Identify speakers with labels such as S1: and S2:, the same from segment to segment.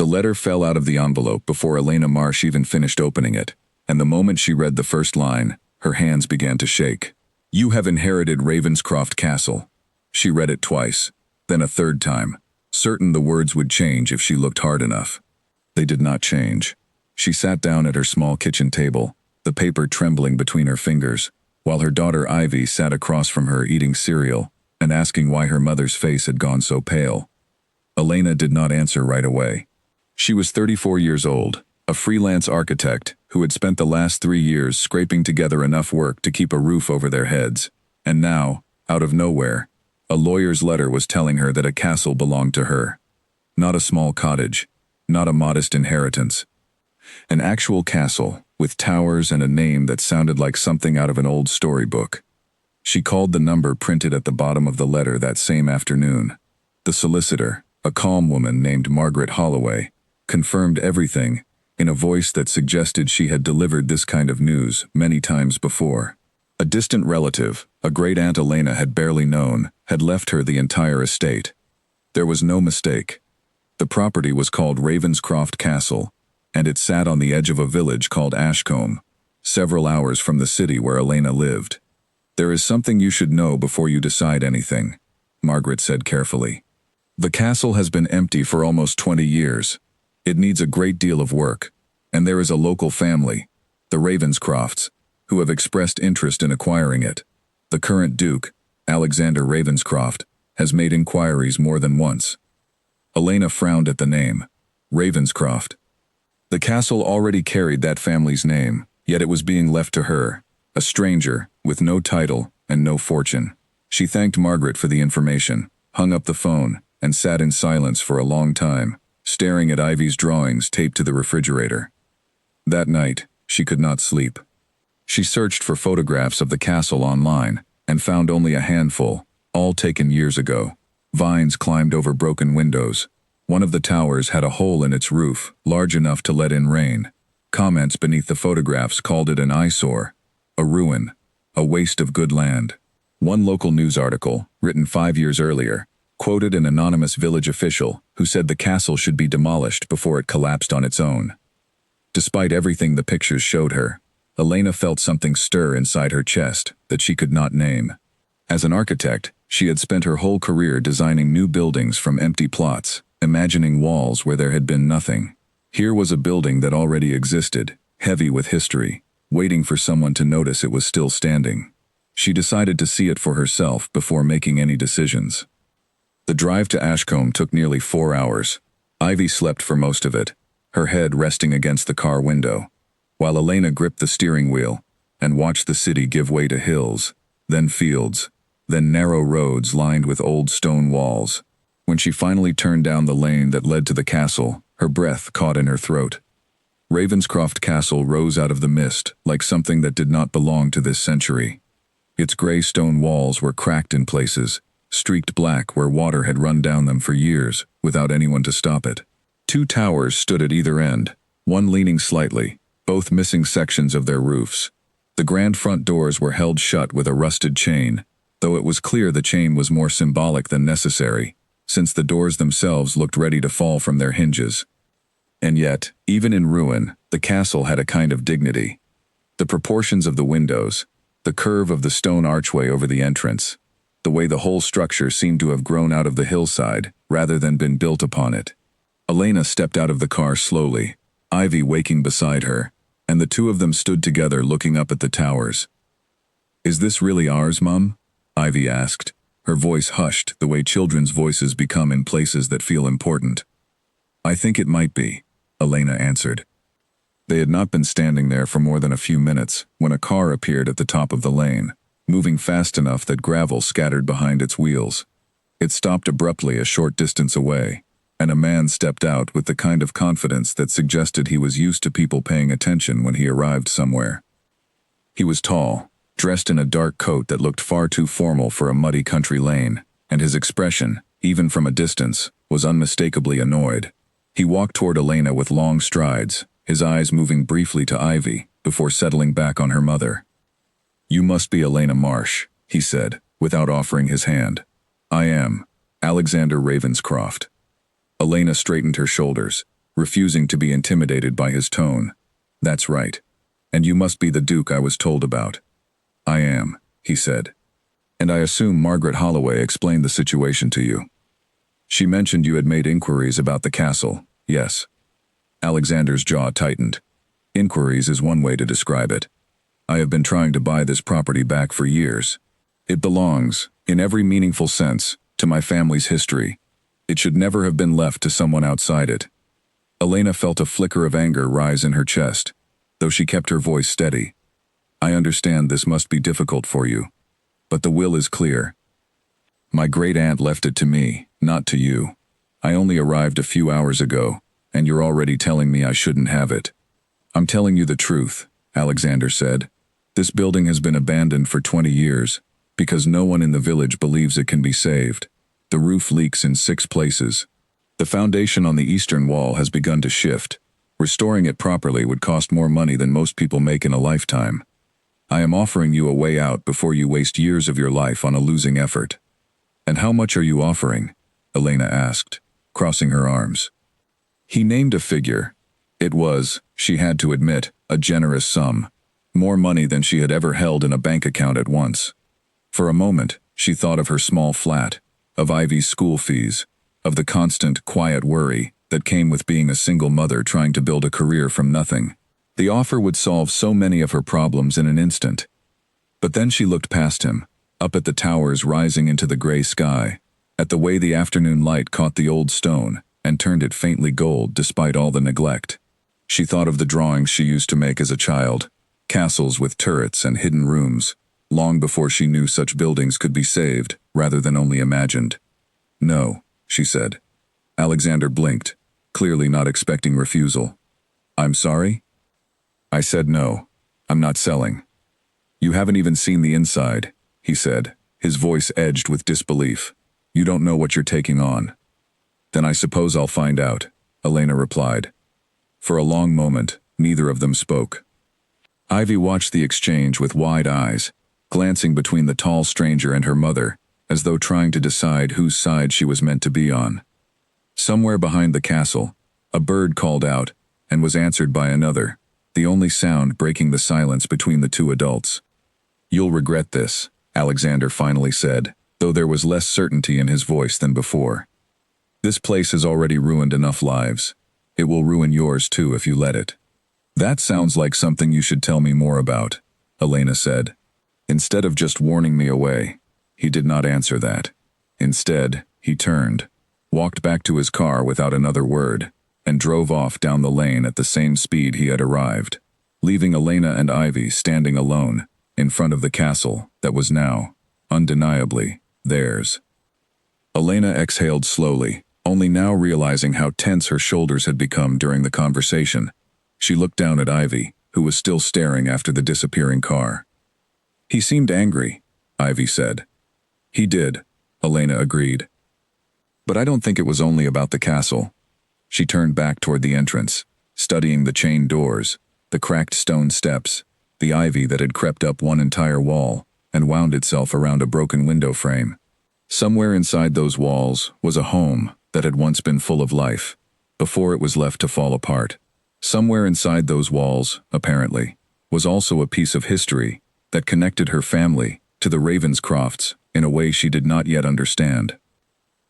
S1: The letter fell out of the envelope before Elena Marsh even finished opening it, and the moment she read the first line, her hands began to shake. "You have inherited Ravenscroft Castle." She read it twice, then a third time, certain the words would change if she looked hard enough. They did not change. She sat down at her small kitchen table, the paper trembling between her fingers, while her daughter Ivy sat across from her eating cereal and asking why her mother's face had gone so pale. Elena did not answer right away. She was 34 years old, a freelance architect who had spent the last 3 years scraping together enough work to keep a roof over their heads, and now, out of nowhere, a lawyer's letter was telling her that a castle belonged to her. Not a small cottage, not a modest inheritance. An actual castle, with towers and a name that sounded like something out of an old storybook. She called the number printed at the bottom of the letter that same afternoon. The solicitor, a calm woman named Margaret Holloway, confirmed everything in a voice that suggested she had delivered this kind of news many times before. A distant relative, a great-aunt Elena had barely known, had left her the entire estate. There was no mistake. The property was called Ravenscroft Castle, and it sat on the edge of a village called Ashcombe, several hours from the city where Elena lived. "There is something you should know before you decide anything," Margaret said carefully. "The castle has been empty for almost 20 years. It needs a great deal of work, and there is a local family, the Ravenscrofts, who have expressed interest in acquiring it. The current Duke, Alexander Ravenscroft, has made inquiries more than once." Elena frowned at the name, Ravenscroft. The castle already carried that family's name, yet it was being left to her, a stranger, with no title and no fortune. She thanked Margaret for the information, hung up the phone, and sat in silence for a long time, staring at Ivy's drawings taped to the refrigerator. That night, she could not sleep. She searched for photographs of the castle online, and found only a handful, all taken years ago. Vines climbed over broken windows. One of the towers had a hole in its roof, large enough to let in rain. Comments beneath the photographs called it an eyesore, a ruin, a waste of good land. One local news article, written 5 years earlier, quoted an anonymous village official who said the castle should be demolished before it collapsed on its own. Despite everything the pictures showed her, Elena felt something stir inside her chest that she could not name. As an architect, she had spent her whole career designing new buildings from empty plots, imagining walls where there had been nothing. Here was a building that already existed, heavy with history, waiting for someone to notice it was still standing. She decided to see it for herself before making any decisions. The drive to Ashcombe took nearly 4 hours. Ivy slept for most of it, her head resting against the car window, while Elena gripped the steering wheel and watched the city give way to hills, then fields, then narrow roads lined with old stone walls. When she finally turned down the lane that led to the castle, her breath caught in her throat. Ravenscroft Castle rose out of the mist like something that did not belong to this century. Its gray stone walls were cracked in places, streaked black where water had run down them for years without anyone to stop it. 2 towers stood at either end, one leaning slightly, both missing sections of their roofs. The grand front doors were held shut with a rusted chain, though it was clear the chain was more symbolic than necessary, since the doors themselves looked ready to fall from their hinges. And yet, even in ruin, the castle had a kind of dignity. The proportions of the windows, the curve of the stone archway over the entrance, the way the whole structure seemed to have grown out of the hillside rather than been built upon it. Elena stepped out of the car slowly, Ivy waking beside her, and the two of them stood together looking up at the towers. "Is this really ours, Mum?" Ivy asked, her voice hushed the way children's voices become in places that feel important. "I think it might be," Elena answered. They had not been standing there for more than a few minutes when a car appeared at the top of the lane, moving fast enough that gravel scattered behind its wheels. It stopped abruptly a short distance away, and a man stepped out with the kind of confidence that suggested he was used to people paying attention when he arrived somewhere. He was tall, dressed in a dark coat that looked far too formal for a muddy country lane, and his expression, even from a distance, was unmistakably annoyed. He walked toward Elena with long strides, his eyes moving briefly to Ivy before settling back on her mother. "You must be Elena Marsh," he said, without offering his hand. "I am, Alexander Ravenscroft." Elena straightened her shoulders. refusing to be intimidated by his tone. "That's right. And you must be the Duke I was told about." "I am," he said. "And I assume Margaret Holloway explained the situation to you." "She mentioned you had made inquiries about the castle, yes." Alexander's jaw tightened. "Inquiries is one way to describe it. I have been trying to buy this property back for years. It belongs, in every meaningful sense, to my family's history. It should never have been left to someone outside it." Elena felt a flicker of anger rise in her chest, though she kept her voice steady. "I understand this must be difficult for you, but the will is clear. My great-aunt left it to me, not to you. I only arrived a few hours ago, and you're already telling me I shouldn't have it." "I'm telling you the truth," Alexander said. "This building has been abandoned for 20 years, because no one in the village believes it can be saved. The roof leaks in 6 places. The foundation on the eastern wall has begun to shift. Restoring it properly would cost more money than most people make in a lifetime. I am offering you a way out before you waste years of your life on a losing effort." "And how much are you offering?" Elena asked, crossing her arms. He named a figure. It was, she had to admit, a generous sum. More money than she had ever held in a bank account at once. For a moment, she thought of her small flat, of Ivy's school fees, of the constant, quiet worry that came with being a single mother trying to build a career from nothing. The offer would solve so many of her problems in an instant. But then she looked past him, up at the towers rising into the gray sky, at the way the afternoon light caught the old stone and turned it faintly gold despite all the neglect. She thought of the drawings she used to make as a child, castles with turrets and hidden rooms, long before she knew such buildings could be saved, rather than only imagined. "No," she said. Alexander blinked, clearly not expecting refusal. "I'm sorry?" "I said no. I'm not selling." "You haven't even seen the inside," he said, his voice edged with disbelief. "You don't know what you're taking on." "Then I suppose I'll find out," Elena replied. For a long moment, neither of them spoke. Ivy watched the exchange with wide eyes, glancing between the tall stranger and her mother, as though trying to decide whose side she was meant to be on. Somewhere behind the castle, a bird called out, and was answered by another, the only sound breaking the silence between the two adults. "You'll regret this," Alexander finally said, though there was less certainty in his voice than before. "This place has already ruined enough lives. It will ruin yours too if you let it." "That sounds like something you should tell me more about," Elena said. Instead of just warning me away, he did not answer that. Instead, he turned, walked back to his car without another word, and drove off down the lane at the same speed he had arrived, leaving Elena and Ivy standing alone in front of the castle that was now, undeniably, theirs. Elena exhaled slowly, only now realizing how tense her shoulders had become during the conversation. She looked down at Ivy, who was still staring after the disappearing car. "He seemed angry," Ivy said. "He did," Elena agreed. "But I don't think it was only about the castle." She turned back toward the entrance, studying the chained doors, the cracked stone steps, the ivy that had crept up one entire wall and wound itself around a broken window frame. Somewhere inside those walls was a home that had once been full of life, before it was left to fall apart. Somewhere inside those walls, apparently, was also a piece of history that connected her family to the Ravenscrofts in a way she did not yet understand.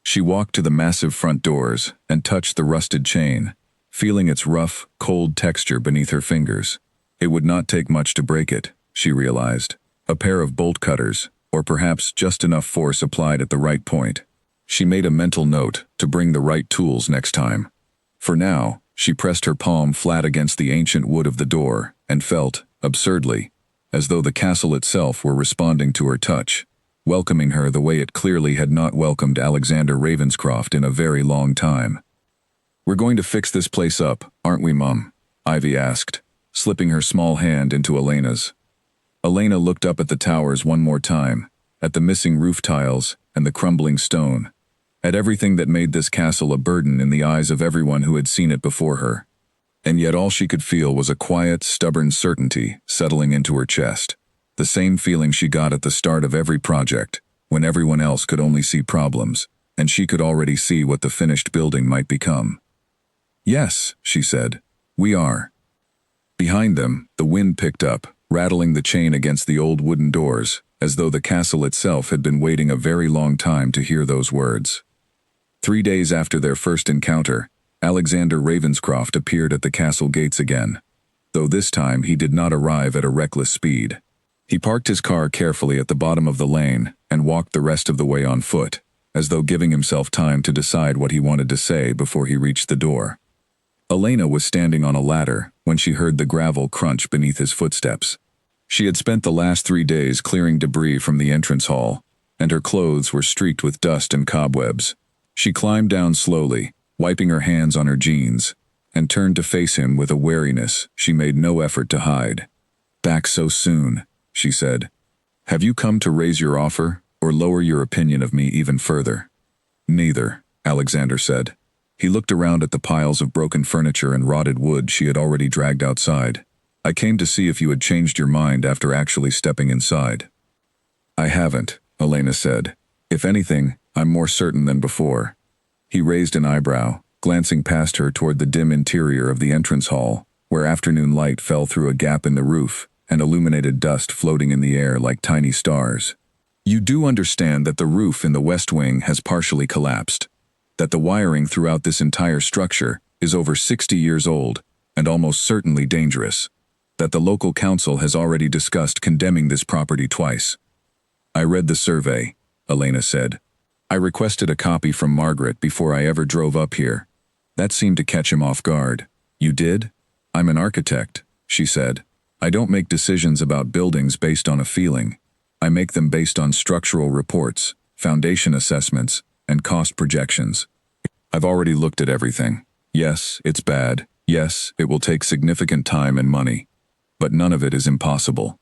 S1: She walked to the massive front doors and touched the rusted chain, feeling its rough, cold texture beneath her fingers. It would not take much to break it, she realized. A pair of bolt cutters, or perhaps just enough force applied at the right point. She made a mental note to bring the right tools next time. For now, she pressed her palm flat against the ancient wood of the door and felt, absurdly, as though the castle itself were responding to her touch, welcoming her the way it clearly had not welcomed Alexander Ravenscroft in a very long time. "We're going to fix this place up, aren't we, Mum?" Ivy asked, slipping her small hand into Elena's. Elena looked up at the towers one more time, at the missing roof tiles and the crumbling stone, at everything that made this castle a burden in the eyes of everyone who had seen it before her. And yet all she could feel was a quiet, stubborn certainty settling into her chest, the same feeling she got at the start of every project, when everyone else could only see problems, and she could already see what the finished building might become. Yes, she said. We are. Behind them, the wind picked up, rattling the chain against the old wooden doors, as though the castle itself had been waiting a very long time to hear those words. 3 days after their first encounter, Alexander Ravenscroft appeared at the castle gates again, though this time he did not arrive at a reckless speed. He parked his car carefully at the bottom of the lane and walked the rest of the way on foot, as though giving himself time to decide what he wanted to say before he reached the door. Elena was standing on a ladder when she heard the gravel crunch beneath his footsteps. She had spent the last 3 days clearing debris from the entrance hall, and her clothes were streaked with dust and cobwebs. She climbed down slowly, wiping her hands on her jeans, and turned to face him with a wariness she made no effort to hide. "Back so soon," she said. "Have you come to raise your offer, or lower your opinion of me even further?" "Neither," Alexander said. He looked around at the piles of broken furniture and rotted wood she had already dragged outside. "I came to see if you had changed your mind after actually stepping inside." "I haven't," Elena said. "If anything, I'm more certain than before." He raised an eyebrow, glancing past her toward the dim interior of the entrance hall, where afternoon light fell through a gap in the roof and illuminated dust floating in the air like tiny stars. "You do understand that the roof in the west wing has partially collapsed, that the wiring throughout this entire structure is over 60 years old and almost certainly dangerous, that the local council has already discussed condemning this property twice." "I read the survey," Elena said. "I requested a copy from Margaret before I ever drove up here." That seemed to catch him off guard. "You did?" "I'm an architect," she said. "I don't make decisions about buildings based on a feeling. I make them based on structural reports, foundation assessments, and cost projections. I've already looked at everything. Yes, it's bad. Yes, it will take significant time and money. But none of it is impossible."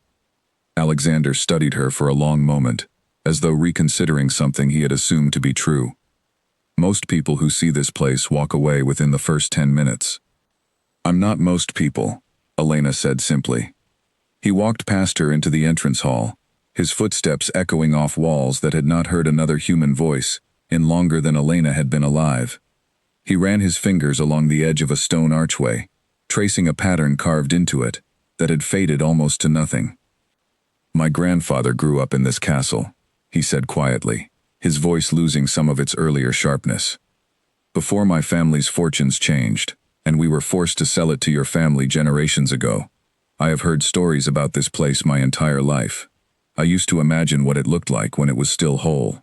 S1: Alexander studied her for a long moment, as though reconsidering something he had assumed to be true. "Most people who see this place walk away within the first 10 minutes. "I'm not most people," Elena said simply. He walked past her into the entrance hall, his footsteps echoing off walls that had not heard another human voice in longer than Elena had been alive. He ran his fingers along the edge of a stone archway, tracing a pattern carved into it that had faded almost to nothing. "My grandfather grew up in this castle," he said quietly, his voice losing some of its earlier sharpness. "Before my family's fortunes changed, and we were forced to sell it to your family generations ago, I have heard stories about this place my entire life. I used to imagine what it looked like when it was still whole."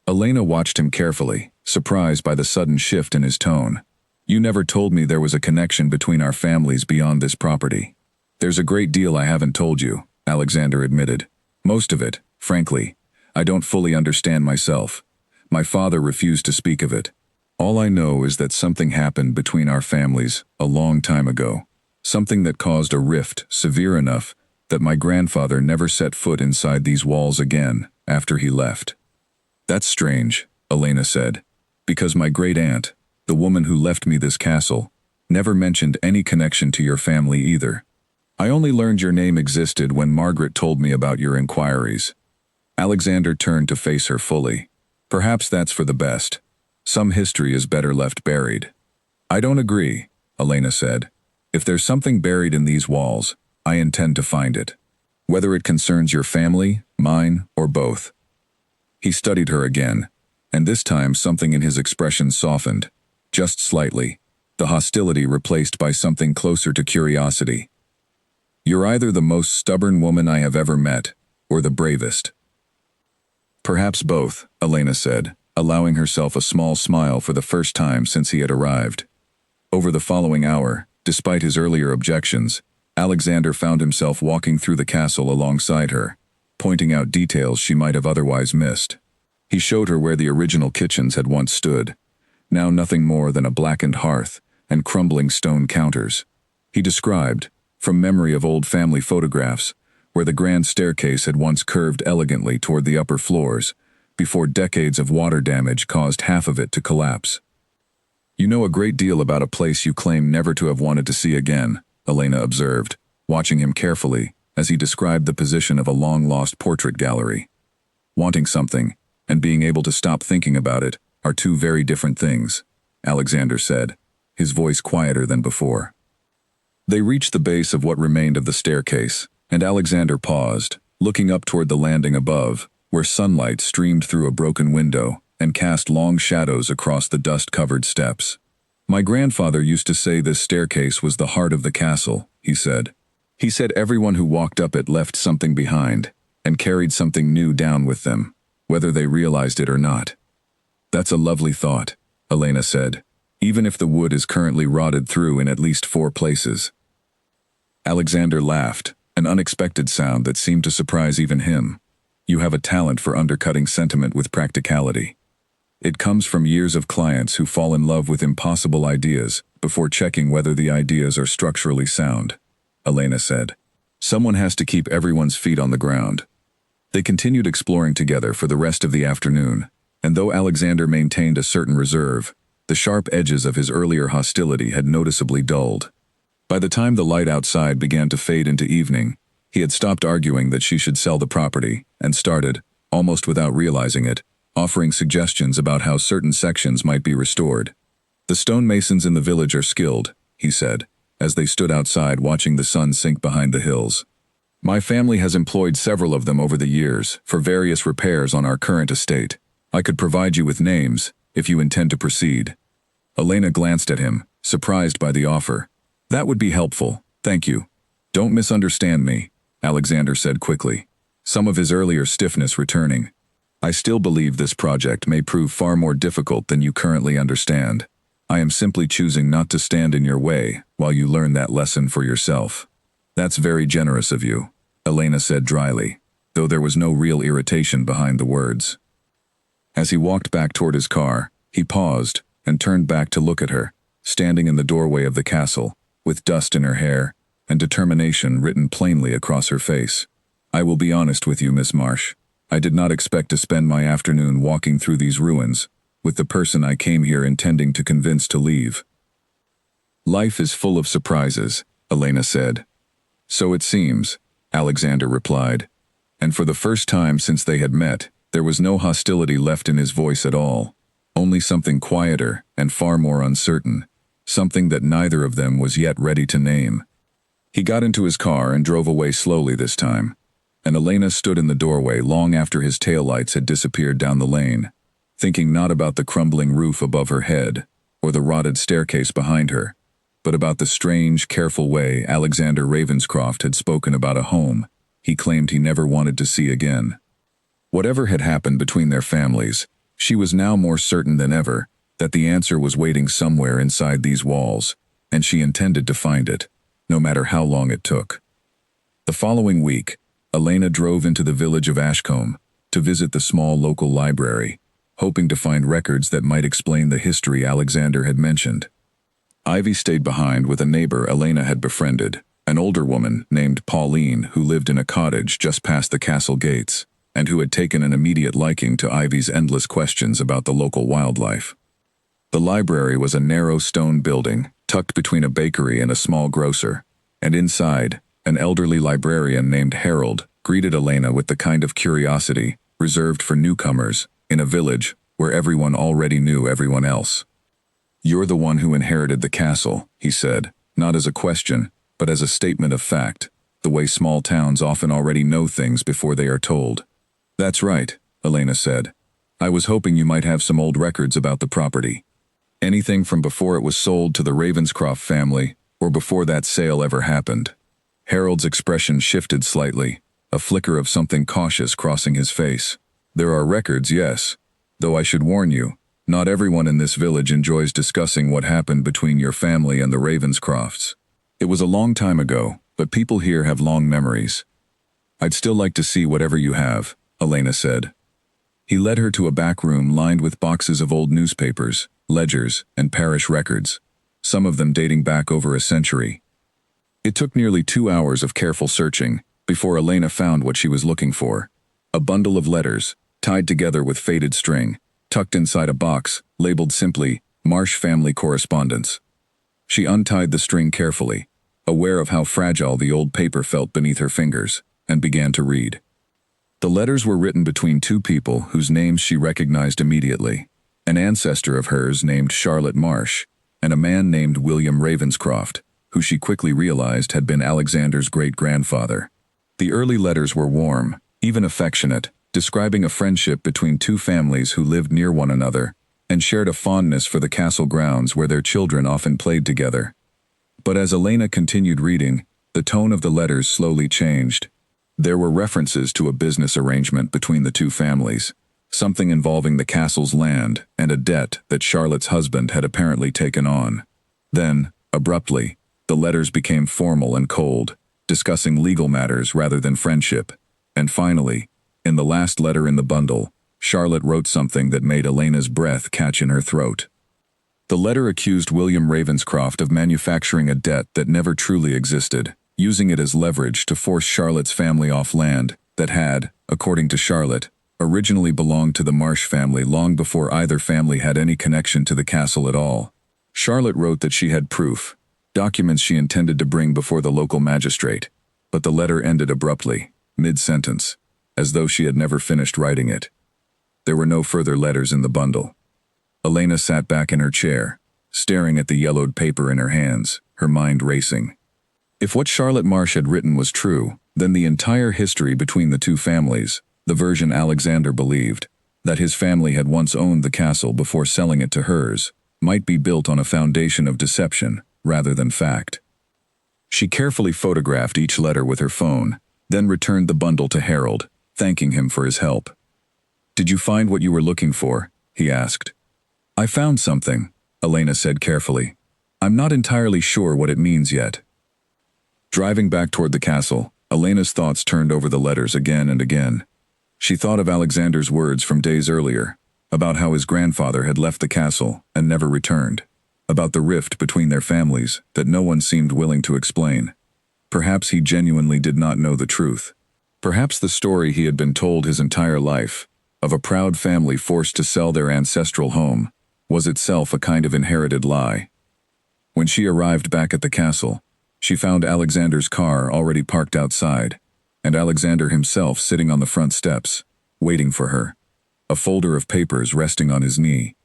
S1: Elena watched him carefully, surprised by the sudden shift in his tone. "You never told me there was a connection between our families beyond this property." "There's a great deal I haven't told you," Alexander admitted. "Most of it, frankly, I don't fully understand myself. My father refused to speak of it. All I know is that something happened between our families a long time ago, something that caused a rift severe enough that my grandfather never set foot inside these walls again after he left." "That's strange," Elena said, "because my great-aunt, the woman who left me this castle, never mentioned any connection to your family either. I only learned your name existed when Margaret told me about your inquiries." Alexander turned to face her fully. "Perhaps that's for the best. Some history is better left buried." "I don't agree," Elena said. "If there's something buried in these walls, I intend to find it. Whether it concerns your family, mine, or both." He studied her again, and this time something in his expression softened, just slightly, the hostility replaced by something closer to curiosity. "You're either the most stubborn woman I have ever met, or the bravest." "Perhaps both," Elena said, allowing herself a small smile for the first time since he had arrived. Over the following hour, despite his earlier objections, Alexander found himself walking through the castle alongside her, pointing out details she might have otherwise missed. He showed her where the original kitchens had once stood, now nothing more than a blackened hearth and crumbling stone counters. He described, from memory of old family photographs, where the grand staircase had once curved elegantly toward the upper floors, before decades of water damage caused half of it to collapse. "You know a great deal about a place you claim never to have wanted to see again," Elena observed, watching him carefully as he described the position of a long-lost portrait gallery. "Wanting something, and being able to stop thinking about it, are two very different things," Alexander said, his voice quieter than before. They reached the base of what remained of the staircase, and Alexander paused, looking up toward the landing above, where sunlight streamed through a broken window and cast long shadows across the dust-covered steps. "My grandfather used to say this staircase was the heart of the castle," he said. "He said everyone who walked up it left something behind, and carried something new down with them, whether they realized it or not." "That's a lovely thought," Elena said, "even if the wood is currently rotted through in at least 4 places." Alexander laughed, an unexpected sound that seemed to surprise even him. "You have a talent for undercutting sentiment with practicality. It comes from years of clients who fall in love with impossible ideas before checking whether the ideas are structurally sound," Elena said. "Someone has to keep everyone's feet on the ground." They continued exploring together for the rest of the afternoon, and though Alexander maintained a certain reserve, the sharp edges of his earlier hostility had noticeably dulled. By the time the light outside began to fade into evening, he had stopped arguing that she should sell the property and started, almost without realizing it, offering suggestions about how certain sections might be restored. "The stonemasons in the village are skilled," he said, as they stood outside watching the sun sink behind the hills. "My family has employed several of them over the years for various repairs on our current estate. I could provide you with names, if you intend to proceed." Elena glanced at him, surprised by the offer. "That would be helpful, thank you." "Don't misunderstand me," Alexander said quickly, some of his earlier stiffness returning. "I still believe this project may prove far more difficult than you currently understand. I am simply choosing not to stand in your way while you learn that lesson for yourself." "That's very generous of you," Elena said dryly, though there was no real irritation behind the words. As he walked back toward his car, he paused and turned back to look at her, standing in the doorway of the castle, with dust in her hair and determination written plainly across her face. "I will be honest with you, Miss Marsh. I did not expect to spend my afternoon walking through these ruins with the person I came here intending to convince to leave." "Life is full of surprises," Elena said. "So it seems," Alexander replied, and for the first time since they had met, there was no hostility left in his voice at all, only something quieter and far more uncertain, something that neither of them was yet ready to name. He got into his car and drove away slowly this time, and Elena stood in the doorway long after his taillights had disappeared down the lane, thinking not about the crumbling roof above her head or the rotted staircase behind her, but about the strange, careful way Alexander Ravenscroft had spoken about a home he claimed he never wanted to see again. Whatever had happened between their families, she was now more certain than ever that the answer was waiting somewhere inside these walls, and she intended to find it, no matter how long it took. The following week, Elena drove into the village of Ashcombe to visit the small local library, hoping to find records that might explain the history Alexander had mentioned. Ivy stayed behind with a neighbor Elena had befriended, an older woman named Pauline who lived in a cottage just past the castle gates, and who had taken an immediate liking to Ivy's endless questions about the local wildlife. The library was a narrow stone building, tucked between a bakery and a small grocer, and inside, an elderly librarian named Harold greeted Elena with the kind of curiosity reserved for newcomers in a village where everyone already knew everyone else. "You're the one who inherited the castle," he said, not as a question, but as a statement of fact, the way small towns often already know things before they are told. "That's right," Elena said. "I was hoping you might have some old records about the property. Anything from before it was sold to the Ravenscroft family, or before that sale ever happened." Harold's expression shifted slightly, a flicker of something cautious crossing his face. "There are records, yes. Though I should warn you, not everyone in this village enjoys discussing what happened between your family and the Ravenscrofts. It was a long time ago, but people here have long memories. I'd still like to see whatever you have," Elena said. He led her to a back room lined with boxes of old newspapers, ledgers, and parish records, some of them dating back over a century. It took nearly 2 hours of careful searching before Elena found what she was looking for: a bundle of letters, tied together with faded string, tucked inside a box, labeled simply, "Marsh Family Correspondence." She untied the string carefully, aware of how fragile the old paper felt beneath her fingers, and began to read. The letters were written between 2 people whose names she recognized immediately: an ancestor of hers named Charlotte Marsh, and a man named William Ravenscroft, who she quickly realized had been Alexander's great-grandfather. The early letters were warm, even affectionate, describing a friendship between two families who lived near one another and shared a fondness for the castle grounds where their children often played together. But as Elena continued reading, the tone of the letters slowly changed. There were references to a business arrangement between the two families, something involving the castle's land and a debt that Charlotte's husband had apparently taken on. Then, abruptly, the letters became formal and cold, discussing legal matters rather than friendship. And finally, in the last letter in the bundle, Charlotte wrote something that made Elena's breath catch in her throat. The letter accused William Ravenscroft of manufacturing a debt that never truly existed, using it as leverage to force Charlotte's family off land that had, according to Charlotte, originally belonged to the Marsh family long before either family had any connection to the castle at all. Charlotte wrote that she had proof, documents she intended to bring before the local magistrate, but the letter ended abruptly, mid-sentence, as though she had never finished writing it. There were no further letters in the bundle. Elena sat back in her chair, staring at the yellowed paper in her hands, her mind racing. If what Charlotte Marsh had written was true, then the entire history between the two families, the version Alexander believed, that his family had once owned the castle before selling it to hers, might be built on a foundation of deception rather than fact. She carefully photographed each letter with her phone, then returned the bundle to Harold, thanking him for his help. "Did you find what you were looking for?" he asked. "I found something," Elena said carefully. "I'm not entirely sure what it means yet." Driving back toward the castle, Elena's thoughts turned over the letters again and again. She thought of Alexander's words from days earlier, about how his grandfather had left the castle and never returned, about the rift between their families that no one seemed willing to explain. Perhaps he genuinely did not know the truth. Perhaps the story he had been told his entire life, of a proud family forced to sell their ancestral home, was itself a kind of inherited lie. When she arrived back at the castle, she found Alexander's car already parked outside, and Alexander himself sitting on the front steps, waiting for her, a folder of papers resting on his knee.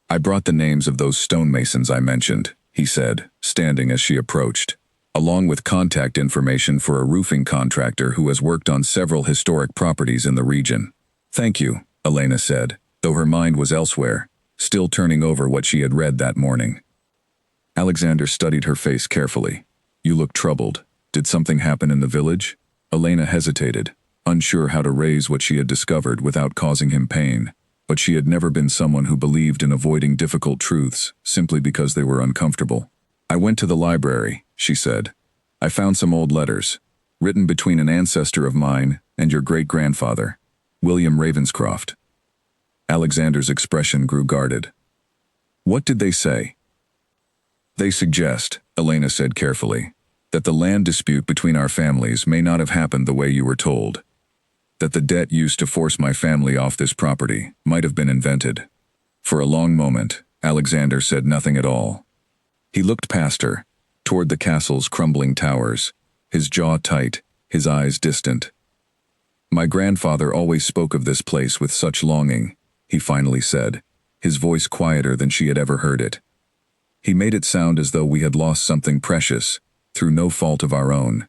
S1: "I brought the names of those stonemasons I mentioned," he said, standing as she approached, "along with contact information for a roofing contractor who has worked on several historic properties in the region." "Thank you," Elena said, though her mind was elsewhere, still turning over what she had read that morning. Alexander studied her face carefully. "You look troubled. Did something happen in the village?" Elena hesitated, unsure how to raise what she had discovered without causing him pain, but she had never been someone who believed in avoiding difficult truths simply because they were uncomfortable. "I went to the library," she said. "I found some old letters, written between an ancestor of mine and your great-grandfather, William Ravenscroft." Alexander's expression grew guarded. "What did they say?" "They suggest," Elena said carefully, "that the land dispute between our families may not have happened the way you were told. That the debt used to force my family off this property might have been invented." For a long moment, Alexander said nothing at all. He looked past her, toward the castle's crumbling towers, his jaw tight, his eyes distant. "My grandfather always spoke of this place with such longing," he finally said, his voice quieter than she had ever heard it. "He made it sound as though we had lost something precious, through no fault of our own.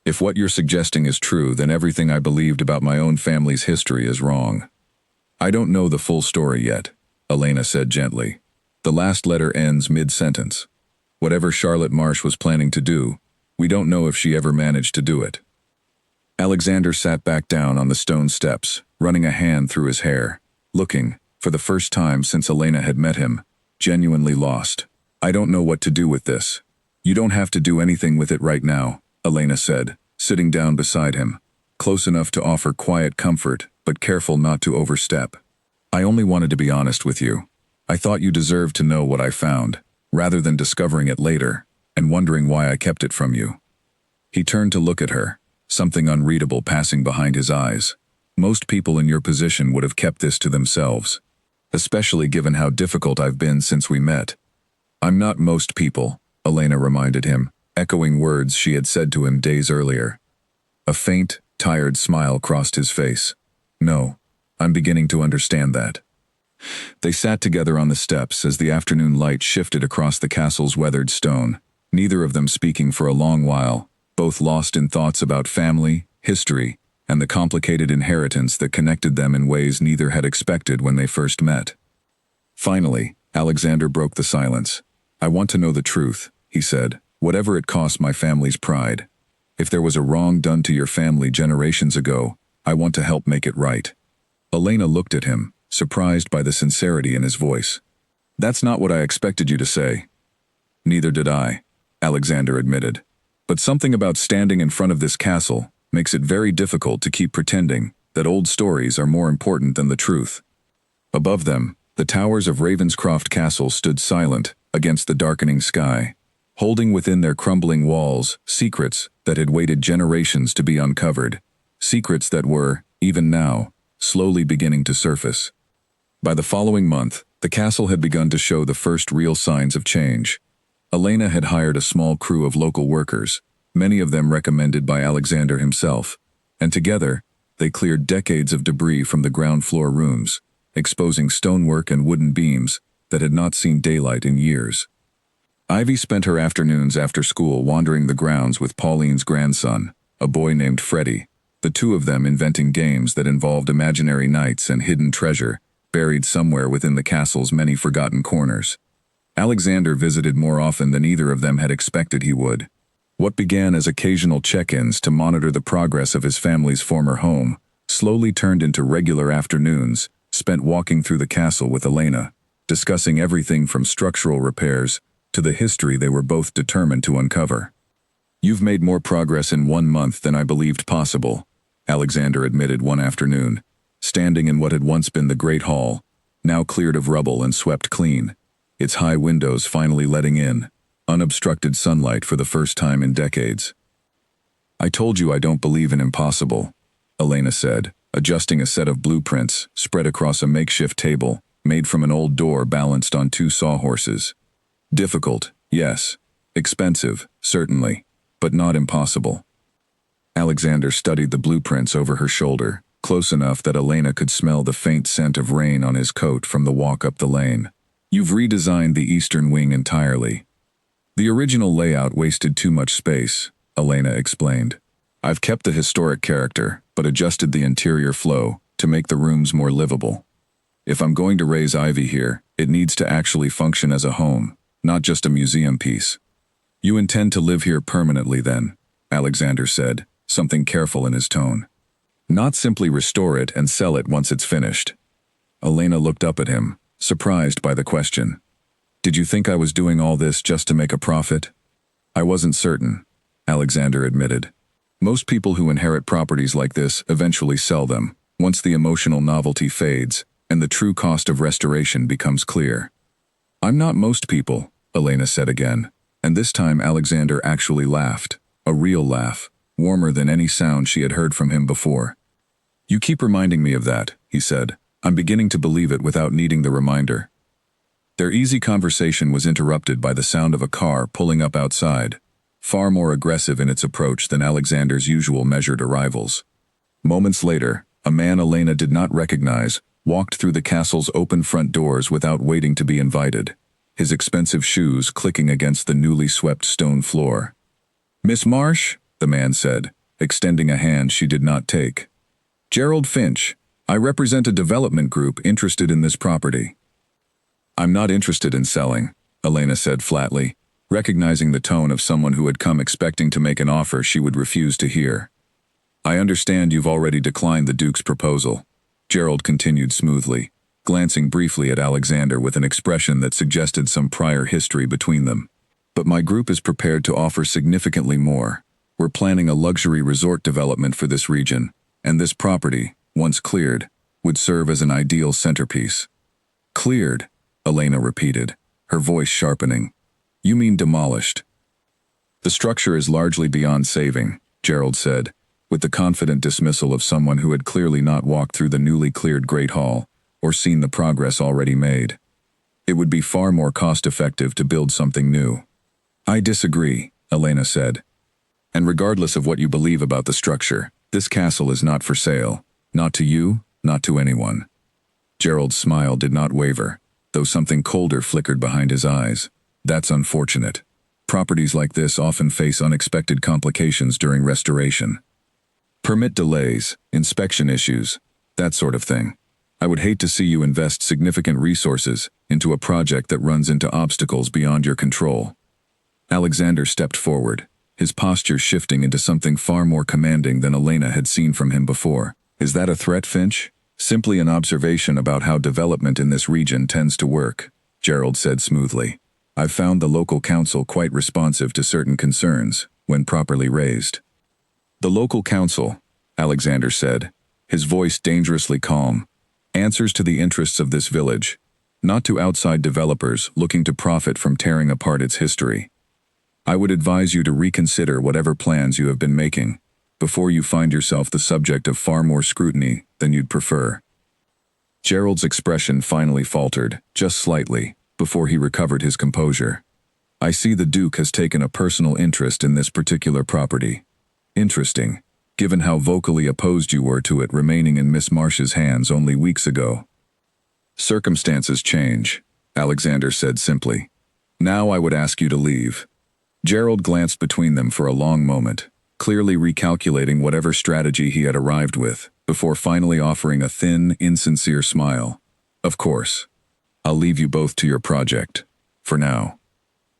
S1: If what you're suggesting is true, then everything I believed about my own family's history is wrong." "I don't know the full story yet," Elena said gently. "The last letter ends mid-sentence. Whatever Charlotte Marsh was planning to do, we don't know if she ever managed to do it." Alexander sat back down on the stone steps, running a hand through his hair, looking, for the first time since Elena had met him, genuinely lost. "I don't know what to do with this." "You don't have to do anything with it right now," Elena said, sitting down beside him, close enough to offer quiet comfort, but careful not to overstep. "I only wanted to be honest with you. I thought you deserved to know what I found, rather than discovering it later, and wondering why I kept it from you." He turned to look at her, something unreadable passing behind his eyes. "Most people in your position would have kept this to themselves, especially given how difficult I've been since we met." "I'm not most people," Elena reminded him, echoing words she had said to him days earlier. A faint, tired smile crossed his face. "No, I'm beginning to understand that." They sat together on the steps as the afternoon light shifted across the castle's weathered stone, neither of them speaking for a long while, both lost in thoughts about family, history, and the complicated inheritance that connected them in ways neither had expected when they first met. Finally, Alexander broke the silence. "I want to know the truth," he said, "whatever it costs my family's pride. If there was a wrong done to your family generations ago, I want to help make it right." Elena looked at him, surprised by the sincerity in his voice. "That's not what I expected you to say." "Neither did I," Alexander admitted. "But something about standing in front of this castle makes it very difficult to keep pretending that old stories are more important than the truth." Above them, the towers of Ravenscroft Castle stood silent against the darkening sky, holding within their crumbling walls secrets that had waited generations to be uncovered, secrets that were, even now, slowly beginning to surface. By the following month, the castle had begun to show the first real signs of change. Elena had hired a small crew of local workers, many of them recommended by Alexander himself, and together, they cleared decades of debris from the ground floor rooms, exposing stonework and wooden beams that had not seen daylight in years. Ivy spent her afternoons after school wandering the grounds with Pauline's grandson, a boy named Freddie, the two of them inventing games that involved imaginary knights and hidden treasure buried somewhere within the castle's many forgotten corners. Alexander visited more often than either of them had expected he would. What began as occasional check-ins to monitor the progress of his family's former home slowly turned into regular afternoons spent walking through the castle with Elena, discussing everything from structural repairs to the history they were both determined to uncover. "You've made more progress in 1 month than I believed possible," Alexander admitted one afternoon, standing in what had once been the Great Hall, now cleared of rubble and swept clean, its high windows finally letting in unobstructed sunlight for the first time in decades. "I told you I don't believe in impossible," Elena said, adjusting a set of blueprints spread across a makeshift table made from an old door balanced on 2 sawhorses. "Difficult, yes. Expensive, certainly, but not impossible." Alexander studied the blueprints over her shoulder, close enough that Elena could smell the faint scent of rain on his coat from the walk up the lane. "You've redesigned the eastern wing entirely. The original layout wasted too much space," Elena explained. "I've kept the historic character, but adjusted the interior flow to make the rooms more livable. If I'm going to raise Ivy here, it needs to actually function as a home, not just a museum piece." "You intend to live here permanently then," Alexander said, something careful in his tone. "Not simply restore it and sell it once it's finished." Elena looked up at him, surprised by the question. "Did you think I was doing all this just to make a profit?" "I wasn't certain," Alexander admitted. "Most people who inherit properties like this eventually sell them, once the emotional novelty fades and the true cost of restoration becomes clear." "I'm not most people," Elena said again, and this time Alexander actually laughed, a real laugh, warmer than any sound she had heard from him before. "You keep reminding me of that," he said. "I'm beginning to believe it without needing the reminder." Their easy conversation was interrupted by the sound of a car pulling up outside, far more aggressive in its approach than Alexander's usual measured arrivals. Moments later, a man Elena did not recognize walked through the castle's open front doors without waiting to be invited, his expensive shoes clicking against the newly swept stone floor. "Miss Marsh?" the man said, extending a hand she did not take. "Gerald Finch. I represent a development group interested in this property." "I'm not interested in selling," Elena said flatly, recognizing the tone of someone who had come expecting to make an offer she would refuse to hear. "I understand you've already declined the Duke's proposal," Gerald continued smoothly, glancing briefly at Alexander with an expression that suggested some prior history between them. "But my group is prepared to offer significantly more. We're planning a luxury resort development for this region, and this property, once cleared, would serve as an ideal centerpiece." "Cleared," Elena repeated, her voice sharpening. "You mean demolished?" "The structure is largely beyond saving," Gerald said, with the confident dismissal of someone who had clearly not walked through the newly cleared Great Hall or seen the progress already made. "It would be far more cost-effective to build something new." "I disagree," Elena said. "And regardless of what you believe about the structure, this castle is not for sale. Not to you, not to anyone." Gerald's smile did not waver, though something colder flickered behind his eyes. That's unfortunate. Properties like this often face unexpected complications during restoration. Permit delays, inspection issues, that sort of thing. I would hate to see you invest significant resources into a project that runs into obstacles beyond your control. Alexander stepped forward, his posture shifting into something far more commanding than Elena had seen from him before. Is that a threat, Finch? Simply an observation about how development in this region tends to work, Gerald said smoothly. I've found the local council quite responsive to certain concerns, when properly raised. The local council, Alexander said, his voice dangerously calm, answers to the interests of this village, not to outside developers looking to profit from tearing apart its history. I would advise you to reconsider whatever plans you have been making, before you find yourself the subject of far more scrutiny than you'd prefer. Gerald's expression finally faltered, just slightly, before he recovered his composure. I see the Duke has taken a personal interest in this particular property. Interesting, given how vocally opposed you were to it remaining in Miss Marsh's hands only weeks ago. Circumstances change, Alexander said simply. Now I would ask you to leave. Gerald glanced between them for a long moment, clearly recalculating whatever strategy he had arrived with, before finally offering a thin, insincere smile. Of course. I'll leave you both to your project, for now.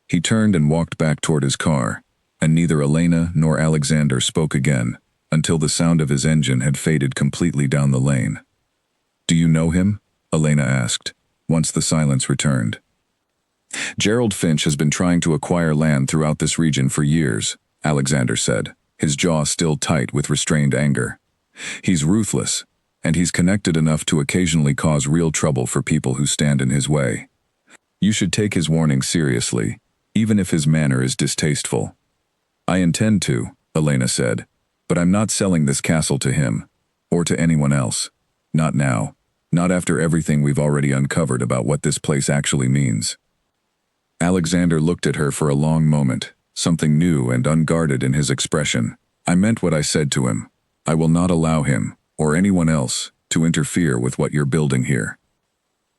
S1: He turned and walked back toward his car, and neither Elena nor Alexander spoke again, until the sound of his engine had faded completely down the lane. Do you know him? Elena asked, once the silence returned. Gerald Finch has been trying to acquire land throughout this region for years, Alexander said, his jaw still tight with restrained anger. He's ruthless, and he's connected enough to occasionally cause real trouble for people who stand in his way. You should take his warning seriously, even if his manner is distasteful. I intend to, Elena said, but I'm not selling this castle to him, or to anyone else. Not now. Not after everything we've already uncovered about what this place actually means. Alexander looked at her for a long moment, something new and unguarded in his expression. I meant what I said to him. I will not allow him, or anyone else, to interfere with what you're building here.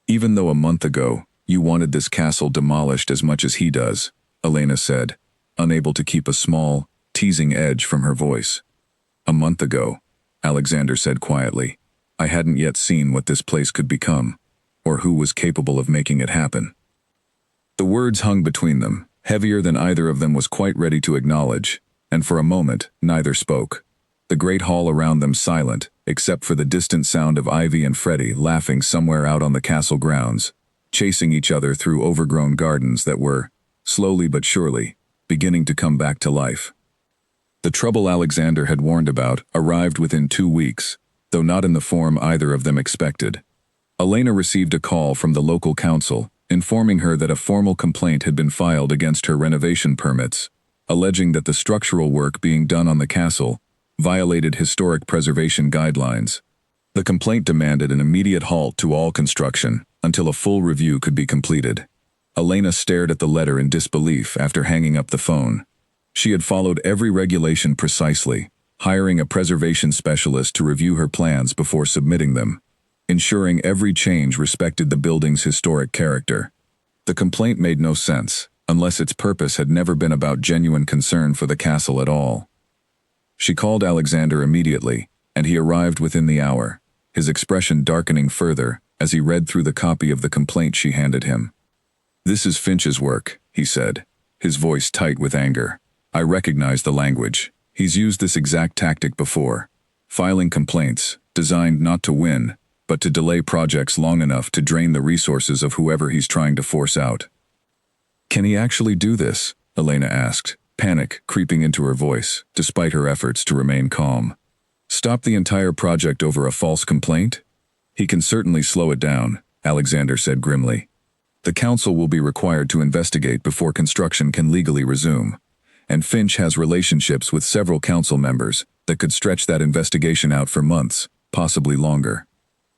S1: Even though a month ago, you wanted this castle demolished as much as he does, Elena said, unable to keep a small, teasing edge from her voice. A month ago, Alexander said quietly, I hadn't yet seen what this place could become, or who was capable of making it happen. The words hung between them, heavier than either of them was quite ready to acknowledge, and for a moment, neither spoke. The great hall around them silent, except for the distant sound of Ivy and Freddie laughing somewhere out on the castle grounds, chasing each other through overgrown gardens that were, slowly but surely, beginning to come back to life. The trouble Alexander had warned about arrived within 2 weeks, though not in the form either of them expected. Elena received a call from the local council, informing her that a formal complaint had been filed against her renovation permits, alleging that the structural work being done on the castle violated historic preservation guidelines. The complaint demanded an immediate halt to all construction until a full review could be completed. Elena stared at the letter in disbelief after hanging up the phone. She had followed every regulation precisely, hiring a preservation specialist to review her plans before submitting them, ensuring every change respected the building's historic character. The complaint made no sense, unless its purpose had never been about genuine concern for the castle at all. She called Alexander immediately, and he arrived within the hour, his expression darkening further as he read through the copy of the complaint she handed him. This is Finch's work, he said, his voice tight with anger. I recognize the language. He's used this exact tactic before, filing complaints, designed not to win, but to delay projects long enough to drain the resources of whoever he's trying to force out. Can he actually do this? Elena asked, panic creeping into her voice, despite her efforts to remain calm. Stop the entire project over a false complaint? He can certainly slow it down, Alexander said grimly. The council will be required to investigate before construction can legally resume, and Finch has relationships with several council members that could stretch that investigation out for months, possibly longer.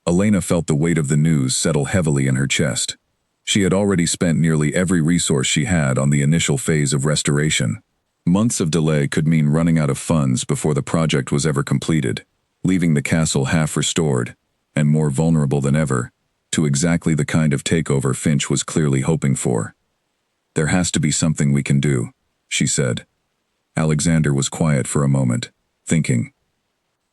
S1: Elena felt the weight of the news settle heavily in her chest. She had already spent nearly every resource she had on the initial phase of restoration. Months of delay could mean running out of funds before the project was ever completed, leaving the castle half restored, and more vulnerable than ever, to exactly the kind of takeover Finch was clearly hoping for. "There has to be something we can do," she said. Alexander was quiet for a moment, thinking.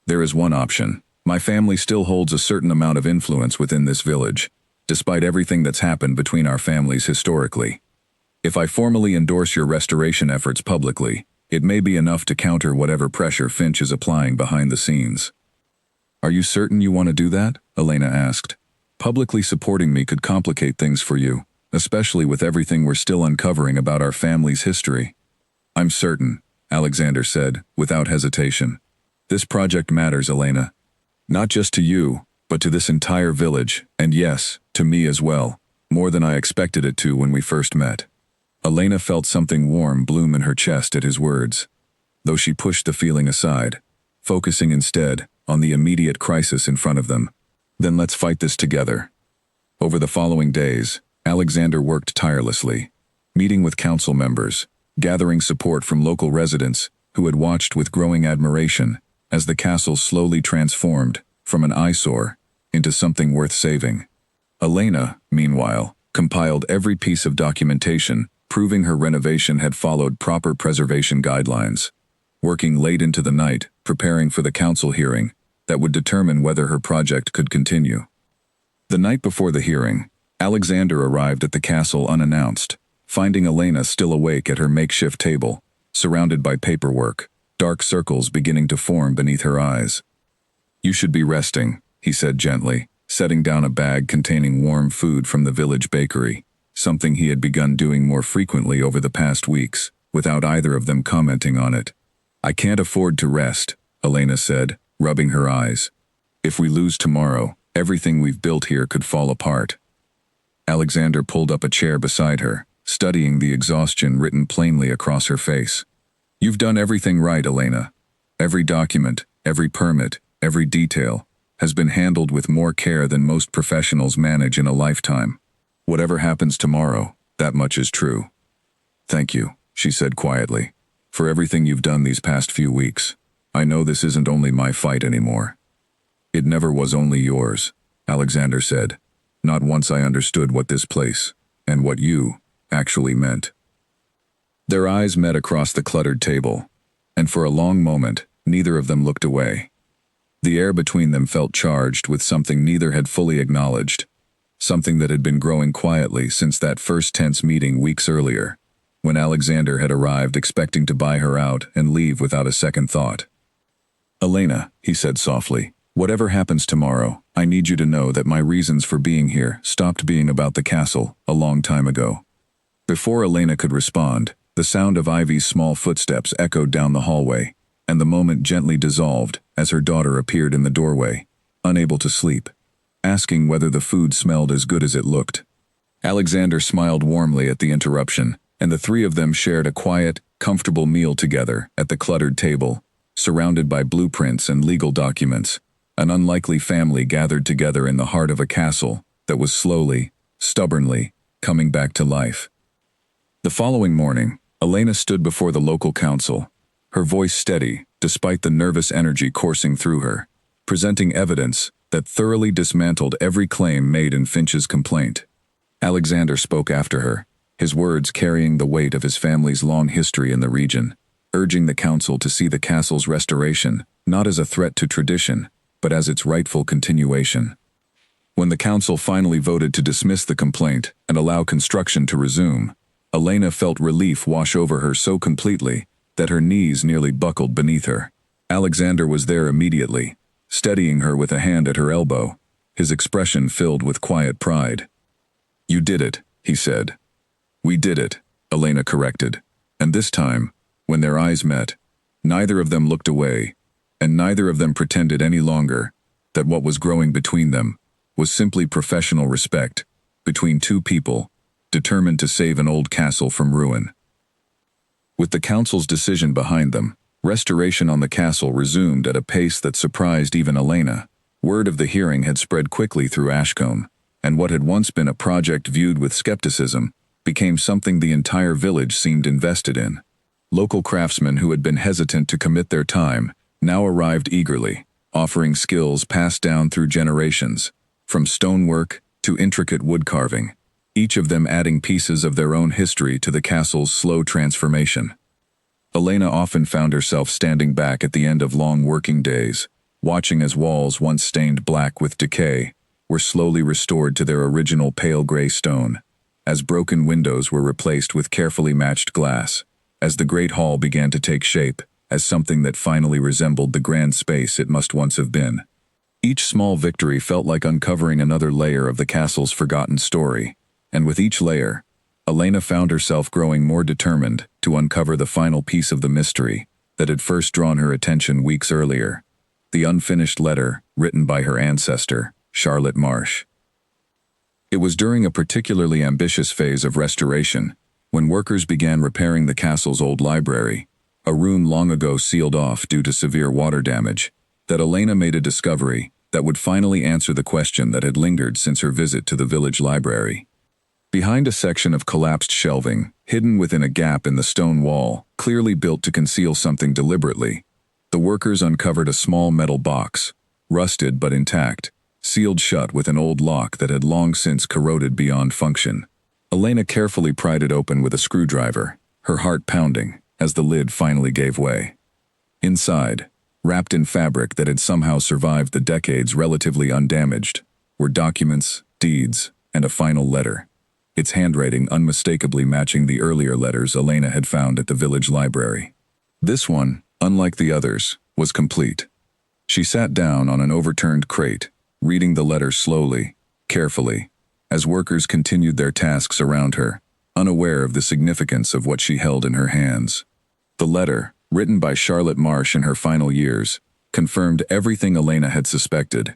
S1: "There is one option. My family still holds a certain amount of influence within this village, despite everything that's happened between our families historically. If I formally endorse your restoration efforts publicly, it may be enough to counter whatever pressure Finch is applying behind the scenes." "Are you certain you want to do that?" Elena asked. "Publicly supporting me could complicate things for you, especially with everything we're still uncovering about our family's history." "I'm certain," Alexander said, without hesitation. "This project matters, Elena. Not just to you, but to this entire village, and yes, to me as well, more than I expected it to when we first met." Elena felt something warm bloom in her chest at his words, though she pushed the feeling aside, focusing instead on the immediate crisis in front of them. "Then let's fight this together." Over the following days, Alexander worked tirelessly, meeting with council members, gathering support from local residents who had watched with growing admiration as the castle slowly transformed from an eyesore into something worth saving. Elena, meanwhile, compiled every piece of documentation proving her renovation had followed proper preservation guidelines, working late into the night, preparing for the council hearing that would determine whether her project could continue. The night before the hearing, Alexander arrived at the castle unannounced, finding Elena still awake at her makeshift table, surrounded by paperwork, dark circles beginning to form beneath her eyes. "You should be resting," he said gently, setting down a bag containing warm food from the village bakery, something he had begun doing more frequently over the past weeks, without either of them commenting on it. "I can't afford to rest," Elena said, rubbing her eyes. "If we lose tomorrow, everything we've built here could fall apart." Alexander pulled up a chair beside her, studying the exhaustion written plainly across her face. "You've done everything right, Elena. Every document, every permit, every detail has been handled with more care than most professionals manage in a lifetime. Whatever happens tomorrow, that much is true." "Thank you," she said quietly, "for everything you've done these past few weeks. I know this isn't only my fight anymore." "It never was only yours," Alexander said, "not once I understood what this place, and what you, actually meant." Their eyes met across the cluttered table, and for a long moment, neither of them looked away. The air between them felt charged with something neither had fully acknowledged, something that had been growing quietly since that first tense meeting weeks earlier, when Alexander had arrived expecting to buy her out and leave without a second thought. "Elena," he said softly, "whatever happens tomorrow, I need you to know that my reasons for being here stopped being about the castle a long time ago." Before Elena could respond, the sound of Ivy's small footsteps echoed down the hallway, and the moment gently dissolved as her daughter appeared in the doorway, unable to sleep, asking whether the food smelled as good as it looked. Alexander smiled warmly at the interruption, and the three of them shared a quiet, comfortable meal together at the cluttered table, surrounded by blueprints and legal documents, an unlikely family gathered together in the heart of a castle that was slowly, stubbornly, coming back to life. The following morning, Elena stood before the local council, her voice steady despite the nervous energy coursing through her, presenting evidence that thoroughly dismantled every claim made in Finch's complaint. Alexander spoke after her, his words carrying the weight of his family's long history in the region, urging the council to see the castle's restoration not as a threat to tradition, but as its rightful continuation. When the council finally voted to dismiss the complaint and allow construction to resume, Elena felt relief wash over her so completely that her knees nearly buckled beneath her. Alexander was there immediately, steadying her with a hand at her elbow, his expression filled with quiet pride. "You did it," he said. "We did it," Elena corrected, and this time, when their eyes met, neither of them looked away, and neither of them pretended any longer that what was growing between them was simply professional respect between two people determined to save an old castle from ruin. With the council's decision behind them, restoration on the castle resumed at a pace that surprised even Elena. Word of the hearing had spread quickly through Ashcombe, and what had once been a project viewed with skepticism became something the entire village seemed invested in. Local craftsmen who had been hesitant to commit their time now arrived eagerly, offering skills passed down through generations, from stonework to intricate wood carving, each of them adding pieces of their own history to the castle's slow transformation. Elena often found herself standing back at the end of long working days, watching as walls once stained black with decay were slowly restored to their original pale gray stone, as broken windows were replaced with carefully matched glass, as the great hall began to take shape as something that finally resembled the grand space it must once have been. Each small victory felt like uncovering another layer of the castle's forgotten story, and with each layer, Elena found herself growing more determined to uncover the final piece of the mystery that had first drawn her attention weeks earlier, the unfinished letter written by her ancestor, Charlotte Marsh. It was during a particularly ambitious phase of restoration, when workers began repairing the castle's old library, a room long ago sealed off due to severe water damage, that Elena made a discovery that would finally answer the question that had lingered since her visit to the village library. Behind a section of collapsed shelving, hidden within a gap in the stone wall, clearly built to conceal something deliberately, the workers uncovered a small metal box, rusted but intact, sealed shut with an old lock that had long since corroded beyond function. Elena carefully pried it open with a screwdriver, her heart pounding as the lid finally gave way. Inside, wrapped in fabric that had somehow survived the decades relatively undamaged, were documents, deeds, and a final letter, its handwriting unmistakably matching the earlier letters Elena had found at the village library. This one, unlike the others, was complete. She sat down on an overturned crate, reading the letter slowly, carefully, as workers continued their tasks around her, unaware of the significance of what she held in her hands. The letter, written by Charlotte Marsh in her final years, confirmed everything Elena had suspected.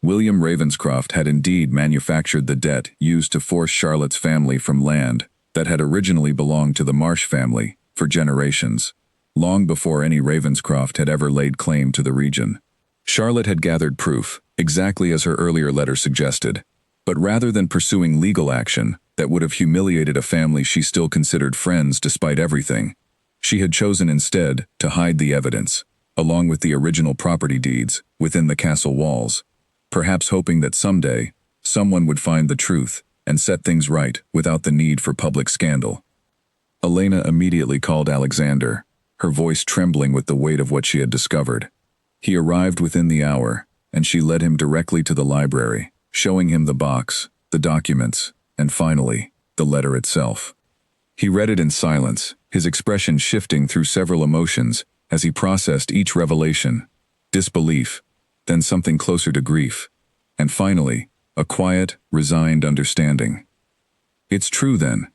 S1: William Ravenscroft had indeed manufactured the debt used to force Charlotte's family from land that had originally belonged to the Marsh family for generations, long before any Ravenscroft had ever laid claim to the region. Charlotte had gathered proof, exactly as her earlier letter suggested, but rather than pursuing legal action that would have humiliated a family she still considered friends despite everything, she had chosen instead to hide the evidence, along with the original property deeds, within the castle walls, perhaps hoping that someday, someone would find the truth and set things right without the need for public scandal. Elena immediately called Alexander, her voice trembling with the weight of what she had discovered. He arrived within the hour, and she led him directly to the library, showing him the box, the documents, and finally, the letter itself. He read it in silence, his expression shifting through several emotions as he processed each revelation: disbelief, then something closer to grief, and finally, a quiet, resigned understanding. "It's true then,"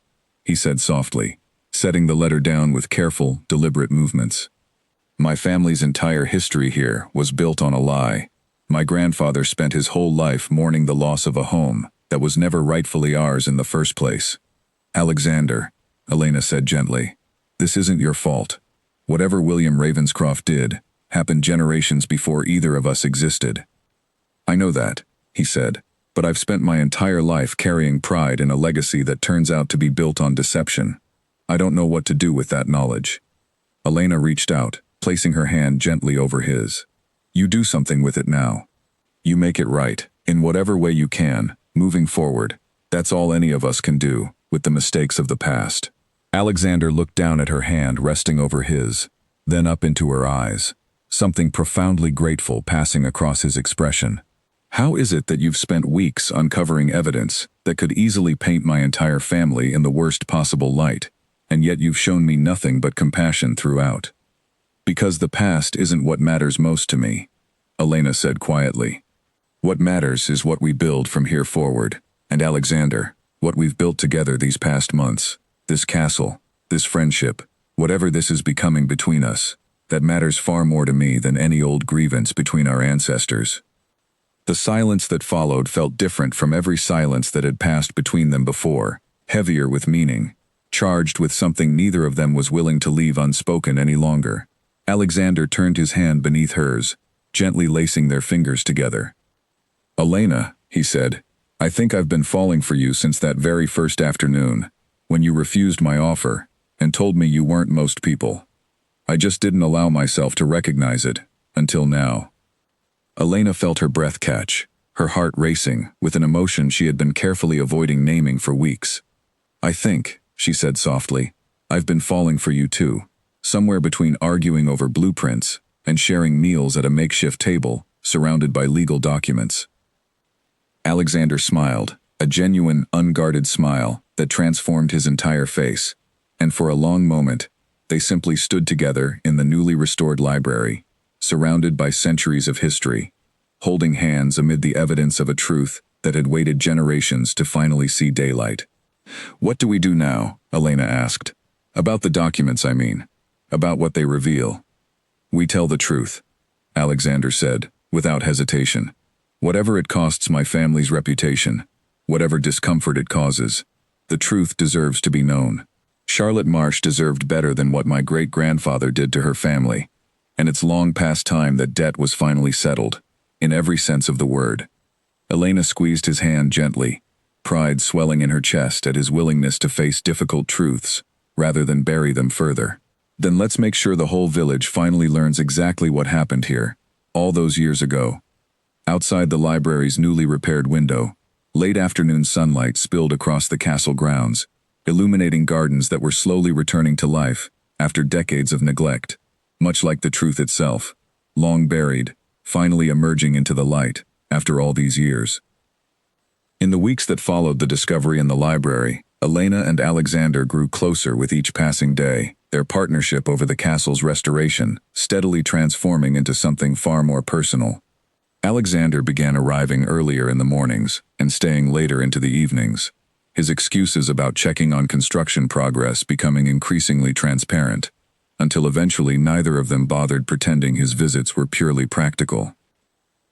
S1: he said softly, setting the letter down with careful, deliberate movements. "My family's entire history here was built on a lie. My grandfather spent his whole life mourning the loss of a home that was never rightfully ours in the first place. Alexander," Elena said gently, "this isn't your fault. Whatever William Ravenscroft did happened generations before either of us existed." "I know that," he said, "but I've spent my entire life carrying pride in a legacy that turns out to be built on deception. I don't know what to do with that knowledge." Elena reached out, placing her hand gently over his. "You do something with it now. You make it right, in whatever way you can, moving forward. That's all any of us can do, with the mistakes of the past." Alexander looked down at her hand resting over his, then up into her eyes, something profoundly grateful passing across his expression. "How is it that you've spent weeks uncovering evidence that could easily paint my entire family in the worst possible light, and yet you've shown me nothing but compassion throughout?" "Because the past isn't what matters most to me," Elena said quietly. "What matters is what we build from here forward, and Alexander, what we've built together these past months, this castle, this friendship, whatever this is becoming between us, that matters far more to me than any old grievance between our ancestors." The silence that followed felt different from every silence that had passed between them before, heavier with meaning, charged with something neither of them was willing to leave unspoken any longer. Alexander turned his hand beneath hers, gently lacing their fingers together. "Elena," he said, "I think I've been falling for you since that very first afternoon, when you refused my offer and told me you weren't most people. I just didn't allow myself to recognize it, until now." Elena felt her breath catch, her heart racing with an emotion she had been carefully avoiding naming for weeks. "I think," she said softly, "I've been falling for you too, somewhere between arguing over blueprints and sharing meals at a makeshift table surrounded by legal documents." Alexander smiled, a genuine, unguarded smile that transformed his entire face, and for a long moment, they simply stood together in the newly restored library, surrounded by centuries of history, holding hands amid the evidence of a truth that had waited generations to finally see daylight. "What do we do now?" Elena asked. "About the documents, I mean. About what they reveal." "We tell the truth," Alexander said, without hesitation. "Whatever it costs my family's reputation, whatever discomfort it causes, the truth deserves to be known. Charlotte Marsh deserved better than what my great-grandfather did to her family, and it's long past time that debt was finally settled, in every sense of the word." Elena squeezed his hand gently, pride swelling in her chest at his willingness to face difficult truths, rather than bury them further. "Then let's make sure the whole village finally learns exactly what happened here, all those years ago." Outside the library's newly repaired window, late afternoon sunlight spilled across the castle grounds, illuminating gardens that were slowly returning to life after decades of neglect, much like the truth itself, long buried, finally emerging into the light after all these years. In the weeks that followed the discovery in the library, Elena and Alexander grew closer with each passing day, their partnership over the castle's restoration steadily transforming into something far more personal. Alexander began arriving earlier in the mornings and staying later into the evenings, his excuses about checking on construction progress becoming increasingly transparent, until eventually neither of them bothered pretending his visits were purely practical.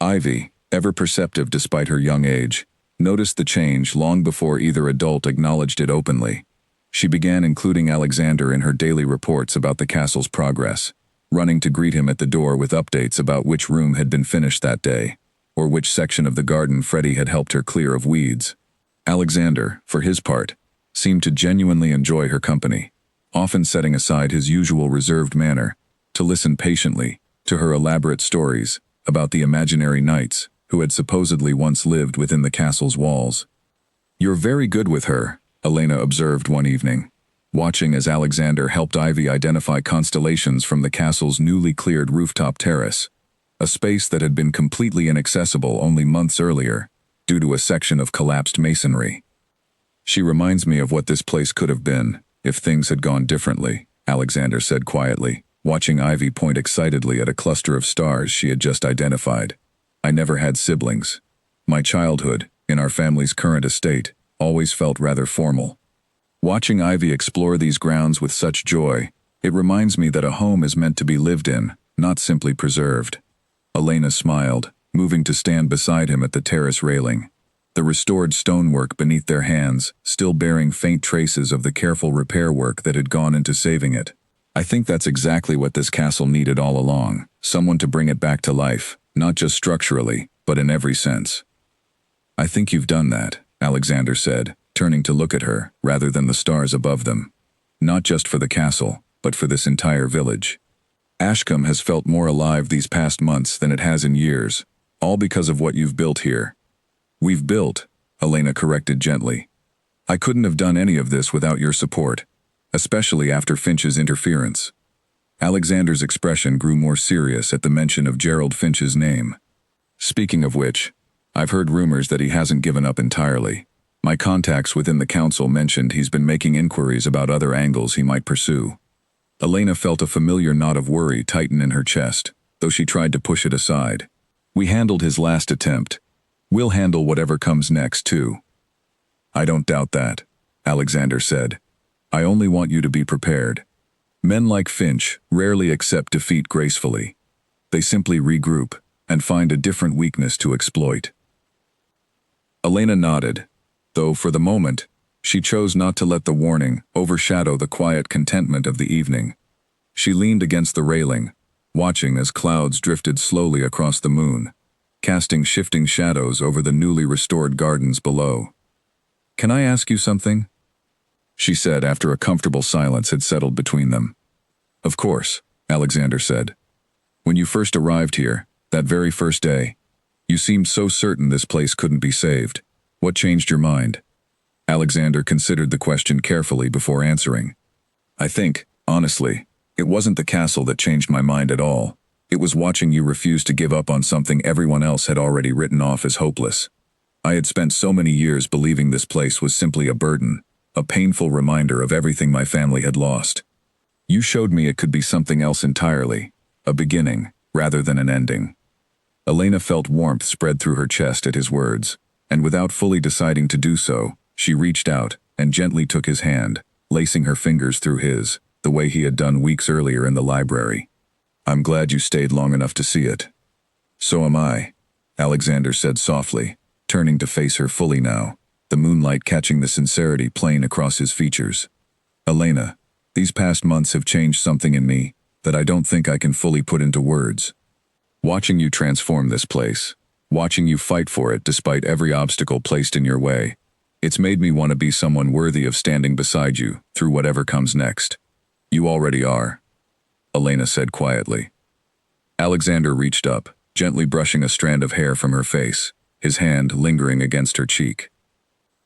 S1: Ivy, ever perceptive despite her young age, noticed the change long before either adult acknowledged it openly. She began including Alexander in her daily reports about the castle's progress, running to greet him at the door with updates about which room had been finished that day, or which section of the garden Freddie had helped her clear of weeds. Alexander, for his part, seemed to genuinely enjoy her company, often setting aside his usual reserved manner to listen patiently to her elaborate stories about the imaginary knights who had supposedly once lived within the castle's walls. "You're very good with her," Elena observed one evening, watching as Alexander helped Ivy identify constellations from the castle's newly cleared rooftop terrace, a space that had been completely inaccessible only months earlier due to a section of collapsed masonry. "She reminds me of what this place could have been if things had gone differently," Alexander said quietly, watching Ivy point excitedly at a cluster of stars she had just identified. "I never had siblings. My childhood, in our family's current estate, always felt rather formal. Watching Ivy explore these grounds with such joy, it reminds me that a home is meant to be lived in, not simply preserved." Elena smiled, moving to stand beside him at the terrace railing, the restored stonework beneath their hands still bearing faint traces of the careful repair work that had gone into saving it. "I think that's exactly what this castle needed all along, someone to bring it back to life, not just structurally, but in every sense." "I think you've done that," Alexander said, turning to look at her rather than the stars above them. "Not just for the castle, but for this entire village. Ashcombe has felt more alive these past months than it has in years, all because of what you've built here." "We've built," Elena corrected gently. "I couldn't have done any of this without your support, especially after Finch's interference." Alexander's expression grew more serious at the mention of Gerald Finch's name. "Speaking of which, I've heard rumors that he hasn't given up entirely. My contacts within the council mentioned he's been making inquiries about other angles he might pursue." Elena felt a familiar knot of worry tighten in her chest, though she tried to push it aside. "We handled his last attempt. We'll handle whatever comes next, too." "I don't doubt that," Alexander said. "I only want you to be prepared. Men like Finch rarely accept defeat gracefully. They simply regroup and find a different weakness to exploit." Elena nodded, though for the moment, she chose not to let the warning overshadow the quiet contentment of the evening. She leaned against the railing, watching as clouds drifted slowly across the moon, casting shifting shadows over the newly restored gardens below. "Can I ask you something?" she said after a comfortable silence had settled between them. "Of course," Alexander said. "When you first arrived here, that very first day, You seemed so certain this place couldn't be saved. What changed your mind? Alexander considered the question carefully before answering. I think, honestly, it wasn't the castle that changed my mind at all. It was watching you refuse to give up on something everyone else had already written off as hopeless. I had spent so many years believing this place was simply a burden, a painful reminder of everything my family had lost. You showed me it could be something else entirely, a beginning, rather than an ending. Elena felt warmth spread through her chest at his words, and without fully deciding to do so, she reached out and gently took his hand, lacing her fingers through his, the way he had done weeks earlier in the library. I'm glad you stayed long enough to see it. So am I, Alexander said softly, turning to face her fully now, the moonlight catching the sincerity plain across his features. Elena, these past months have changed something in me that I don't think I can fully put into words. Watching you transform this place, watching you fight for it despite every obstacle placed in your way, it's made me want to be someone worthy of standing beside you through whatever comes next. You already are, Elena said quietly. Alexander reached up, gently brushing a strand of hair from her face, his hand lingering against her cheek.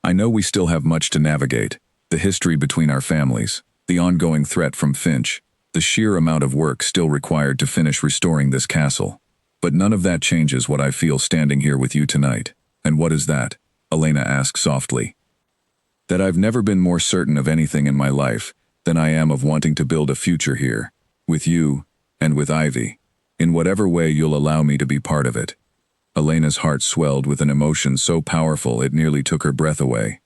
S1: I know we still have much to navigate, the history between our families, the ongoing threat from Finch, the sheer amount of work still required to finish restoring this castle. But none of that changes what I feel standing here with you tonight. And what is that? Elena asked softly. That I've never been more certain of anything in my life than I am of wanting to build a future here, with you and with Ivy, in whatever way you'll allow me to be part of it. Elena's heart swelled with an emotion so powerful it nearly took her breath away.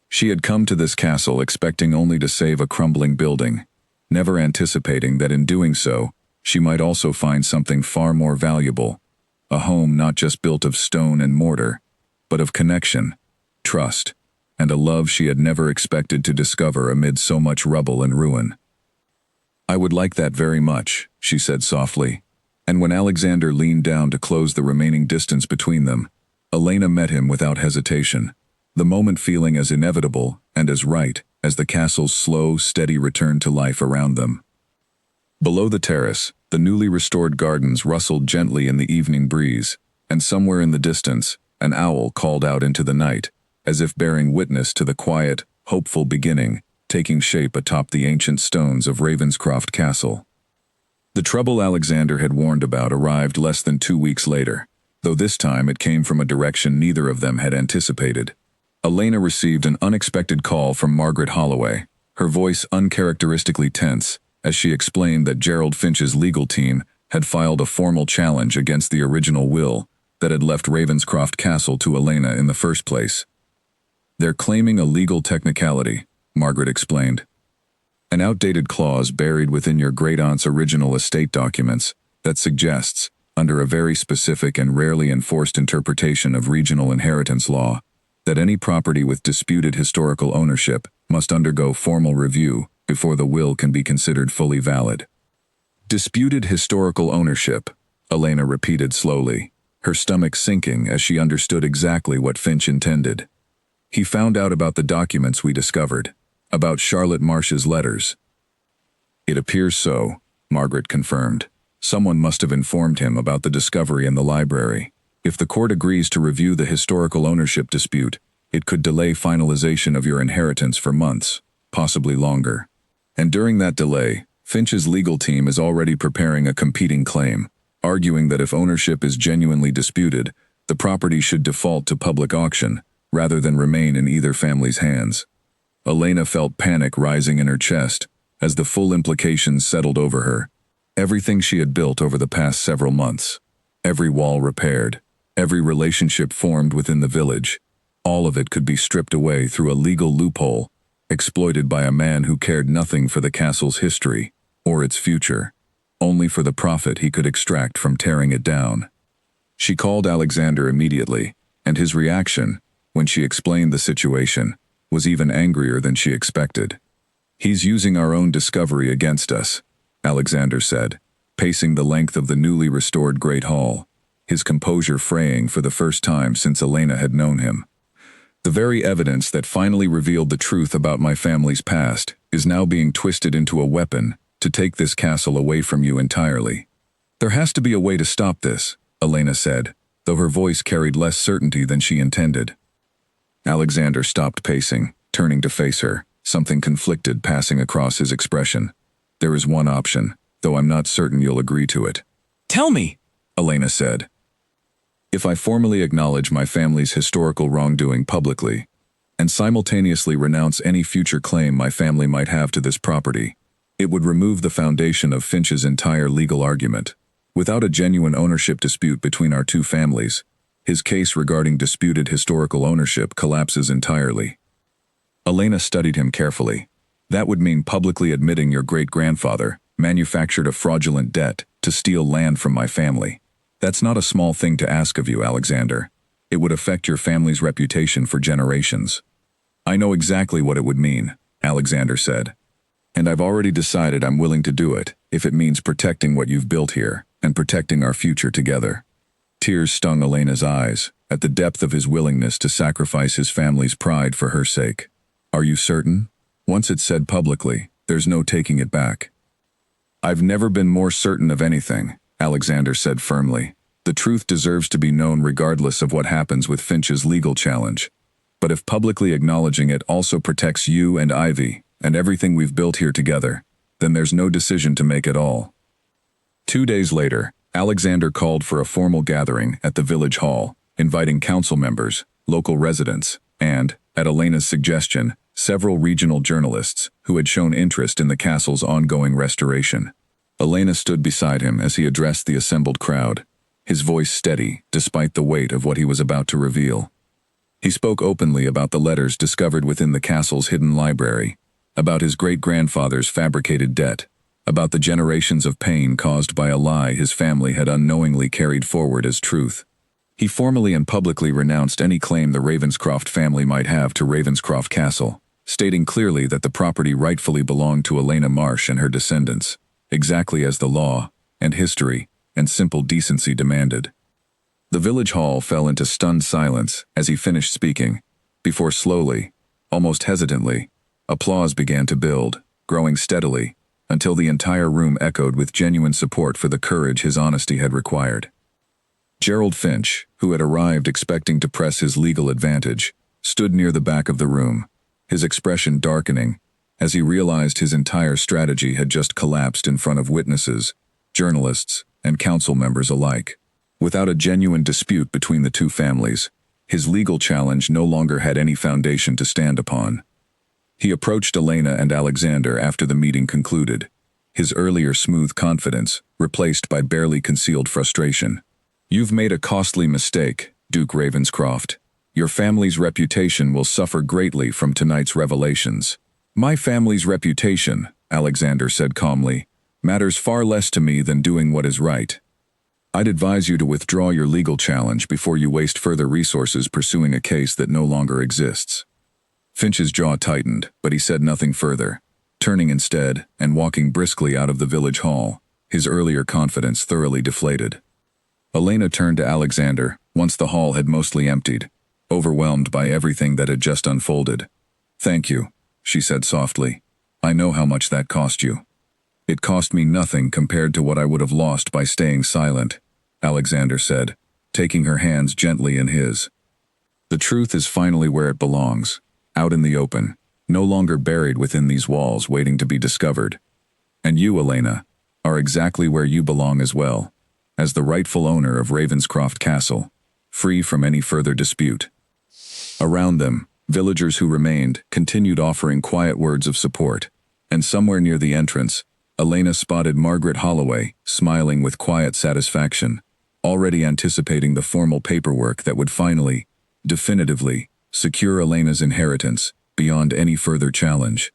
S1: She had come to this castle expecting only to save a crumbling building, never anticipating that in doing so, she might also find something far more valuable, a home not just built of stone and mortar, but of connection, trust, and a love she had never expected to discover amid so much rubble and ruin. I would like that very much, she said softly, and when Alexander leaned down to close the remaining distance between them, Elena met him without hesitation, the moment feeling as inevitable and as right as the castle's slow, steady return to life around them. Below the terrace, the newly restored gardens rustled gently in the evening breeze, and somewhere in the distance, an owl called out into the night, as if bearing witness to the quiet, hopeful beginning taking shape atop the ancient stones of Ravenscroft Castle. The trouble Alexander had warned about arrived less than 2 weeks later, though this time it came from a direction neither of them had anticipated. Elena received an unexpected call from Margaret Holloway, her voice uncharacteristically tense, as she explained that Gerald Finch's legal team had filed a formal challenge against the original will that had left Ravenscroft Castle to Elena in the first place. They're claiming a legal technicality, Margaret explained. An outdated clause buried within your great-aunt's original estate documents that suggests, under a very specific and rarely enforced interpretation of regional inheritance law, that any property with disputed historical ownership must undergo formal review before the will can be considered fully valid. Disputed historical ownership, Elena repeated slowly, her stomach sinking as she understood exactly what Finch intended. He found out about the documents we discovered, about Charlotte Marsh's letters. It appears so, Margaret confirmed. Someone must have informed him about the discovery in the library. If the court agrees to review the historical ownership dispute, it could delay finalization of your inheritance for months, possibly longer. And during that delay, Finch's legal team is already preparing a competing claim, arguing that if ownership is genuinely disputed, the property should default to public auction, rather than remain in either family's hands. Elena felt panic rising in her chest as the full implications settled over her. Everything she had built over the past several months, every wall repaired, every relationship formed within the village, all of it could be stripped away through a legal loophole, exploited by a man who cared nothing for the castle's history or its future, only for the profit he could extract from tearing it down. She called Alexander immediately, and his reaction, when she explained the situation, was even angrier than she expected. He's using our own discovery against us, Alexander said, pacing the length of the newly restored Great Hall, his composure fraying for the first time since Elena had known him. The very evidence that finally revealed the truth about my family's past is now being twisted into a weapon to take this castle away from you entirely. There has to be a way to stop this, Elena said, though her voice carried less certainty than she intended. Alexander stopped pacing, turning to face her, something conflicted passing across his expression. "There is one option, though I'm not certain you'll agree to it."
S2: "Tell me,"
S1: Elena said. "If I formally acknowledge my family's historical wrongdoing publicly, and simultaneously renounce any future claim my family might have to this property, it would remove the foundation of Finch's entire legal argument. Without a genuine ownership dispute between our two families, his case regarding disputed historical ownership collapses entirely." Elena studied him carefully. "That would mean publicly admitting your great-grandfather manufactured a fraudulent debt to steal land from my family. That's not a small thing to ask of you, Alexander. It would affect your family's reputation for generations." "I know exactly what it would mean," Alexander said. "And I've already decided I'm willing to do it, if it means protecting what you've built here, and protecting our future together." Tears stung Elena's eyes, at the depth of his willingness to sacrifice his family's pride for her sake. "Are you certain? Once it's said publicly, there's no taking it back." "I've never been more certain of anything," Alexander said firmly. "The truth deserves to be known regardless of what happens with Finch's legal challenge. But if publicly acknowledging it also protects you and Ivy, and everything we've built here together, then there's no decision to make at all." 2 days later, Alexander called for a formal gathering at the village hall, inviting council members, local residents, and, at Elena's suggestion, several regional journalists who had shown interest in the castle's ongoing restoration. Elena stood beside him as he addressed the assembled crowd, his voice steady despite the weight of what he was about to reveal. He spoke openly about the letters discovered within the castle's hidden library, about his great-grandfather's fabricated debt, about the generations of pain caused by a lie his family had unknowingly carried forward as truth. He formally and publicly renounced any claim the Ravenscroft family might have to Ravenscroft Castle, stating clearly that the property rightfully belonged to Elena Marsh and her descendants, exactly as the law, and history, and simple decency demanded. The village hall fell into stunned silence as he finished speaking, before slowly, almost hesitantly, applause began to build, growing steadily, until the entire room echoed with genuine support for the courage his honesty had required. Gerald Finch, who had arrived expecting to press his legal advantage, stood near the back of the room, his expression darkening, as he realized his entire strategy had just collapsed in front of witnesses, journalists, and council members alike. Without a genuine dispute between the two families, his legal challenge no longer had any foundation to stand upon. He approached Elena and Alexander after the meeting concluded, his earlier smooth confidence replaced by barely concealed frustration. "You've made a costly mistake, Duke Ravenscroft. Your family's reputation will suffer greatly from tonight's revelations." "My family's reputation," Alexander said calmly, "matters far less to me than doing what is right. I'd advise you to withdraw your legal challenge before you waste further resources pursuing a case that no longer exists." Finch's jaw tightened, but he said nothing further, turning instead and walking briskly out of the village hall, his earlier confidence thoroughly deflated. Elena turned to Alexander once the hall had mostly emptied, overwhelmed by everything that had just unfolded. "Thank you," she said softly. "I know how much that cost you." "It cost me nothing compared to what I would have lost by staying silent," Alexander said, taking her hands gently in his. "The truth is finally where it belongs, out in the open, no longer buried within these walls waiting to be discovered. And you, Elena, are exactly where you belong as well, as the rightful owner of Ravenscroft Castle, free from any further dispute." Around them, villagers who remained continued offering quiet words of support, and somewhere near the entrance, Elena spotted Margaret Holloway, smiling with quiet satisfaction, already anticipating the formal paperwork that would finally, definitively, secure Elena's inheritance beyond any further challenge.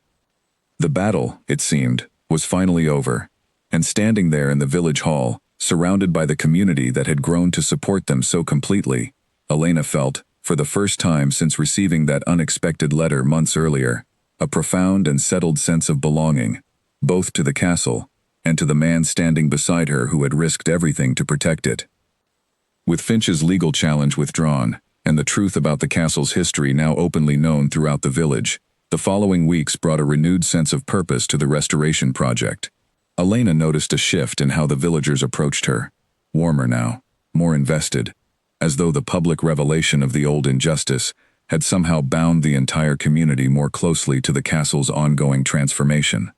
S1: The battle, it seemed, was finally over, and standing there in the village hall, surrounded by the community that had grown to support them so completely, Elena felt, for the first time since receiving that unexpected letter months earlier, a profound and settled sense of belonging, both to the castle and to the man standing beside her who had risked everything to protect it. With Finch's legal challenge withdrawn, and the truth about the castle's history now openly known throughout the village, the following weeks brought a renewed sense of purpose to the restoration project. Elena noticed a shift in how the villagers approached her, warmer now, more invested, as though the public revelation of the old injustice had somehow bound the entire community more closely to the castle's ongoing transformation.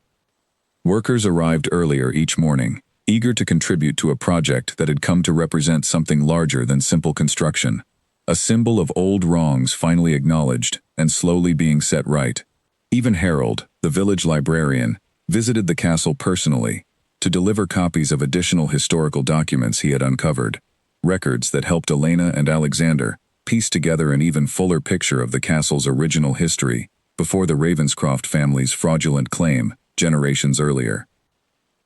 S1: Workers arrived earlier each morning, eager to contribute to a project that had come to represent something larger than simple construction, a symbol of old wrongs finally acknowledged and slowly being set right. Even Harold, the village librarian, visited the castle personally to deliver copies of additional historical documents he had uncovered, records that helped Elena and Alexander piece together an even fuller picture of the castle's original history before the Ravenscroft family's fraudulent claim generations earlier.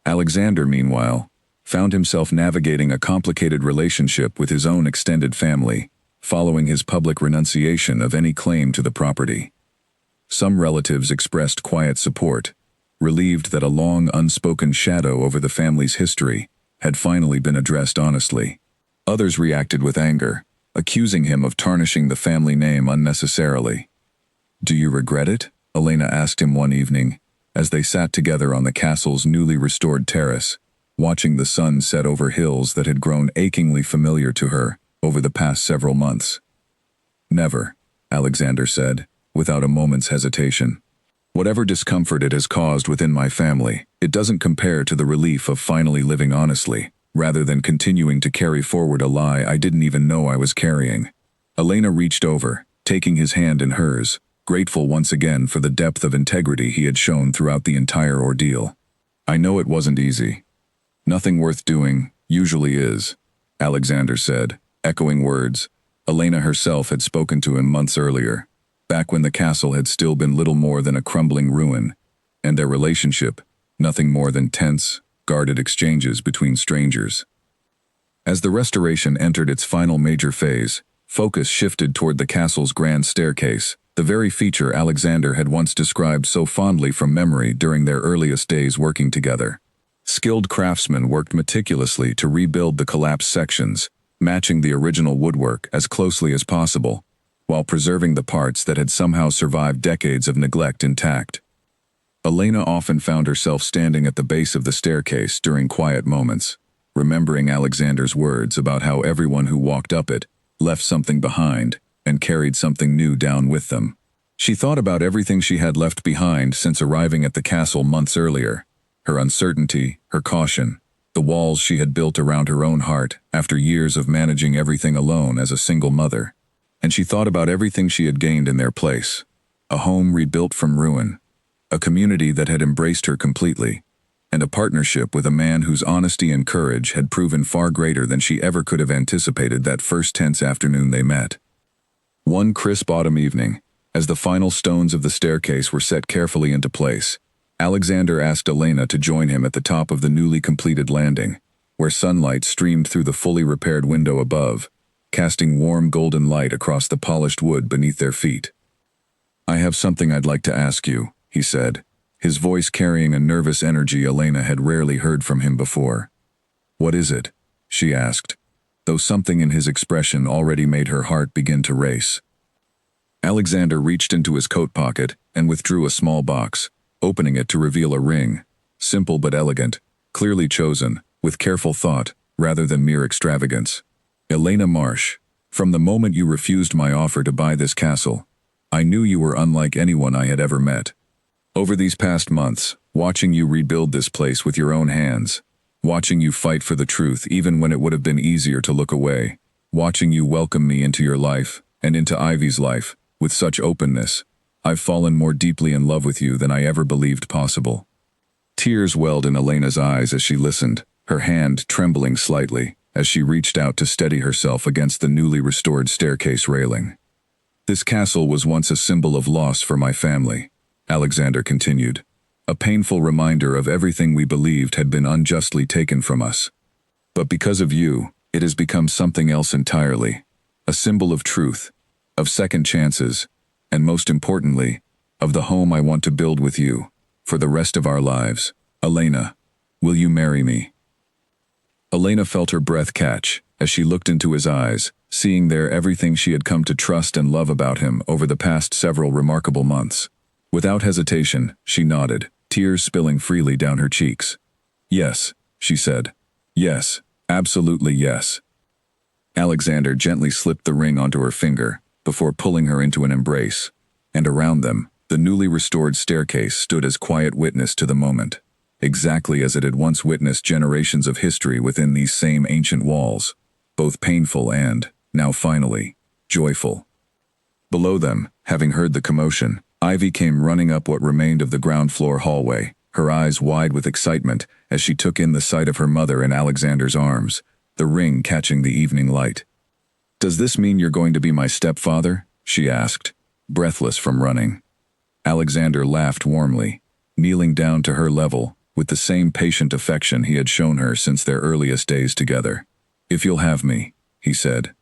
S1: Alexander, meanwhile, found himself navigating a complicated relationship with his own extended family, following his public renunciation of any claim to the property. Some relatives expressed quiet support, relieved that a long unspoken shadow over the family's history had finally been addressed honestly. Others reacted with anger, accusing him of tarnishing the family name unnecessarily. "Do you regret it?" Elena asked him one evening, as they sat together on the castle's newly restored terrace, watching the sun set over hills that had grown achingly familiar to her over the past several months. "Never," Alexander said, without a moment's hesitation. "Whatever discomfort it has caused within my family, it doesn't compare to the relief of finally living honestly, rather than continuing to carry forward a lie I didn't even know I was carrying." Elena reached over, taking his hand in hers, grateful once again for the depth of integrity he had shown throughout the entire ordeal. "I know it wasn't easy. Nothing worth doing usually is," Alexander said, echoing words Elena herself had spoken to him months earlier, back when the castle had still been little more than a crumbling ruin, and their relationship nothing more than tense, guarded exchanges between strangers. As the restoration entered its final major phase, focus shifted toward the castle's grand staircase, the very feature Alexander had once described so fondly from memory during their earliest days working together. Skilled craftsmen worked meticulously to rebuild the collapsed sections, matching the original woodwork as closely as possible, while preserving the parts that had somehow survived decades of neglect intact. Elena often found herself standing at the base of the staircase during quiet moments, remembering Alexander's words about how everyone who walked up it left something behind and carried something new down with them. She thought about everything she had left behind since arriving at the castle months earlier, her uncertainty, her caution, the walls she had built around her own heart after years of managing everything alone as a single mother. And she thought about everything she had gained in their place, a home rebuilt from ruin, a community that had embraced her completely, and a partnership with a man whose honesty and courage had proven far greater than she ever could have anticipated that first tense afternoon they met. One crisp autumn evening, as the final stones of the staircase were set carefully into place, Alexander asked Elena to join him at the top of the newly completed landing, where sunlight streamed through the fully repaired window above, casting warm golden light across the polished wood beneath their feet. "I have something I'd like to ask you," he said, his voice carrying a nervous energy Elena had rarely heard from him before. "What is it?" she asked, though something in his expression already made her heart begin to race. Alexander reached into his coat pocket and withdrew a small box, opening it to reveal a ring, simple but elegant, clearly chosen, with careful thought, rather than mere extravagance. "Elena Marsh, from the moment you refused my offer to buy this castle, I knew you were unlike anyone I had ever met. Over these past months, watching you rebuild this place with your own hands, watching you fight for the truth even when it would have been easier to look away, watching you welcome me into your life, and into Ivy's life, with such openness, I've fallen more deeply in love with you than I ever believed possible." Tears welled in Elena's eyes as she listened, her hand trembling slightly as she reached out to steady herself against the newly restored staircase railing. "This castle was once a symbol of loss for my family," Alexander continued, "a painful reminder of everything we believed had been unjustly taken from us. But because of you, it has become something else entirely, a symbol of truth, of second chances, and most importantly, of the home I want to build with you, for the rest of our lives. Elena, will you marry me?" Elena felt her breath catch as she looked into his eyes, seeing there everything she had come to trust and love about him over the past several remarkable months. Without hesitation, she nodded, tears spilling freely down her cheeks. "Yes," she said. "Yes, absolutely yes." Alexander gently slipped the ring onto her finger, before pulling her into an embrace. And around them, the newly restored staircase stood as quiet witness to the moment, exactly as it had once witnessed generations of history within these same ancient walls, both painful and, now finally, joyful. Below them, having heard the commotion, Ivy came running up what remained of the ground floor hallway, her eyes wide with excitement as she took in the sight of her mother in Alexander's arms, the ring catching the evening light. "Does this mean you're going to be my stepfather?" she asked, breathless from running. Alexander laughed warmly, kneeling down to her level, with the same patient affection he had shown her since their earliest days together. "If you'll have me," he said.